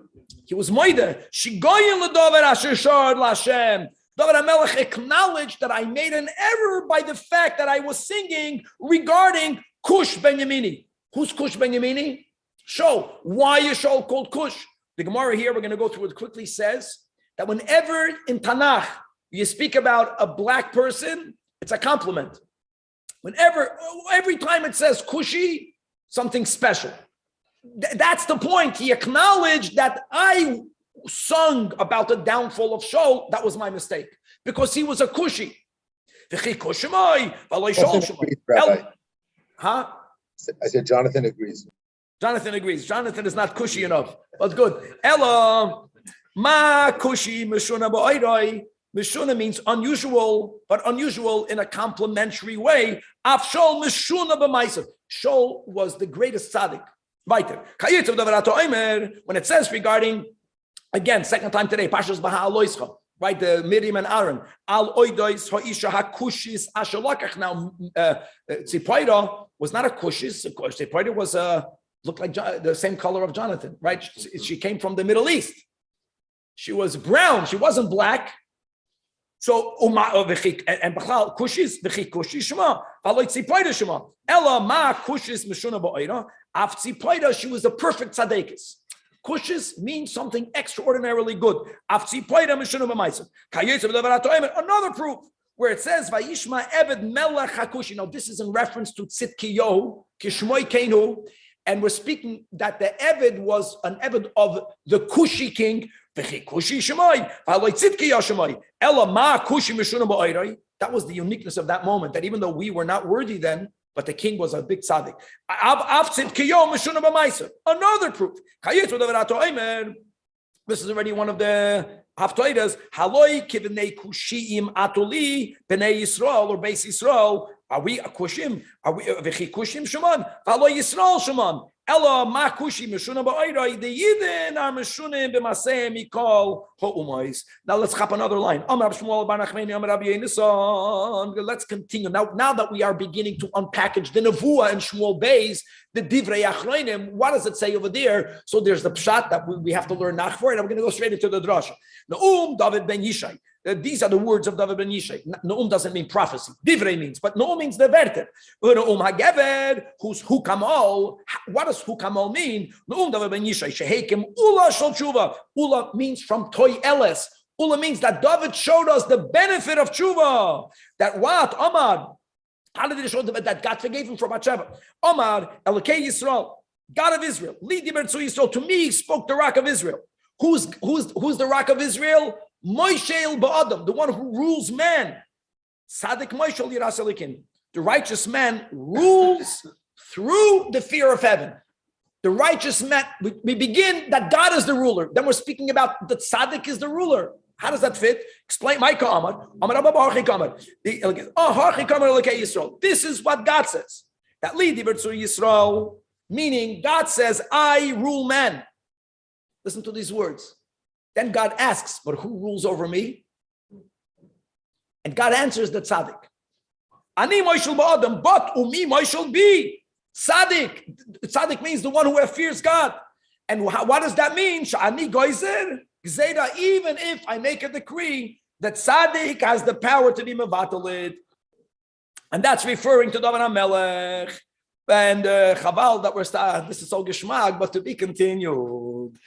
He was Moed. Shigoyin l'David asher shard l'Hashem. David HaMelech acknowledged that I made an error by the fact that I was singing regarding Cush ben Yemini. Who's Cush ben Yemini? Shaul. Why is Shaul called Cush? The Gemara here, we're going to go through it quickly, says that whenever in Tanach you speak about a black person, it's a compliment. Every time it says Cushi, something special. That's the point. He acknowledged that I sung about the downfall of Shaul. That was my mistake because he was a Cushi. Huh? I said Jonathan agrees. Jonathan agrees. Jonathan is not Cushi enough, but good. Ella ma Cushi mishuna ba'oiroi. Mishuna means unusual, but unusual in a complimentary way. Af Shaul mishuna b'maisav. Shaul was the greatest tzaddik. When it says regarding, again, second time today, Pashas Baha Aloischa, right? The Miriam and Aaron. Al oidois ha'isha hakushis ashalakach. Now, Tzipoida was not a kushis. Tzipoida was looked like the same color of Jonathan, right? She came from the Middle East. She was brown. She wasn't black. So and b'chal kushis v'chi kushis shema v'aloy Tzipoida shema ela ma kushis mishuna ba'oira af Tzipoida. She was a perfect tzaddikus. Kushis means something extraordinarily good. Af Tzipoida mishuna b'maisav kayetzav levarat toimer. Another proof where it says vayishma eved melech hakushi. Now this is in reference to Tzidkiyahu kishmoi kenu, and we're speaking that the eved was an eved of the Kushi king. That was the uniqueness of that moment, that even though we were not worthy then, but the king was a big tzaddik. Another proof. This is already one of the haftoidas. Haloi kivnei kushim atuli b'nei Yisrael or Beis Yisrael. Are we a kushim? Are we v'chi kushim shemon? Haloi Yisrael shemon. Ella ma kushi mishuna ba'oiroi. The Yidden are mishunim b'maseh mikol ha'umais. Now let's chop another line. Let's continue. Now that we are beginning to unpackage the Nevuah and Shmuel Beis, the Divrei Achronim, what does it say over there? So there's the pshat that we have to learn nach for it, and we're going to go straight into the drasha. Naum David ben Yishai. These are the words of David ben Yishai. Noum doesn't mean prophecy. Divrei means, but Noum means the verter. Noum hagever, who's hukamol. What does hukamol mean? Noum David ben Yishai. Shehekim ula shel tshuva. Ula means from toy eles. Ula means that David showed us the benefit of tshuva. That what? Omar. How did it show that God forgave him from Bathsheba? Omar, Elokei Yisrael, God of Israel. Li diber tzu Yisrael. To me spoke the Rock of Israel. Who's the Rock of Israel? Moshe ba'adam, the one who rules man. Sadik Moshe liras elikin. The righteous man rules through the fear of heaven. The righteous man, we begin that God is the ruler. Then we're speaking about that Sadik is the ruler. How does that fit? Explain my Amar. This is what God says. That li diber tzu Yisrael, meaning God says, I rule man. Listen to these words. Then God asks, but who rules over me? And God answers the tzaddik. Ani moishel ba'adam, but umi moishel bi. Tzaddik. Tzaddik means the one who fears God. And what does that mean? Sha'ani goizer, gzeira, even if I make a decree that tzaddik has the power to be mevatalid. And that's referring to David HaMelech. And Chaval that we're starting, this is all geschmack, but to be continued.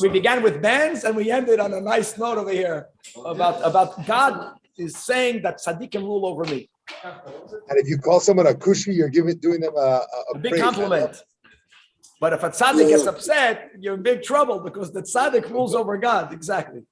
We began with bands and we ended on a nice note over here about God is saying that tzaddikim rule over me. And if you call someone a kushi, you're doing them a big praise. compliment. But if a tzaddik gets upset, you're in big trouble because the tzaddik rules over God. Exactly.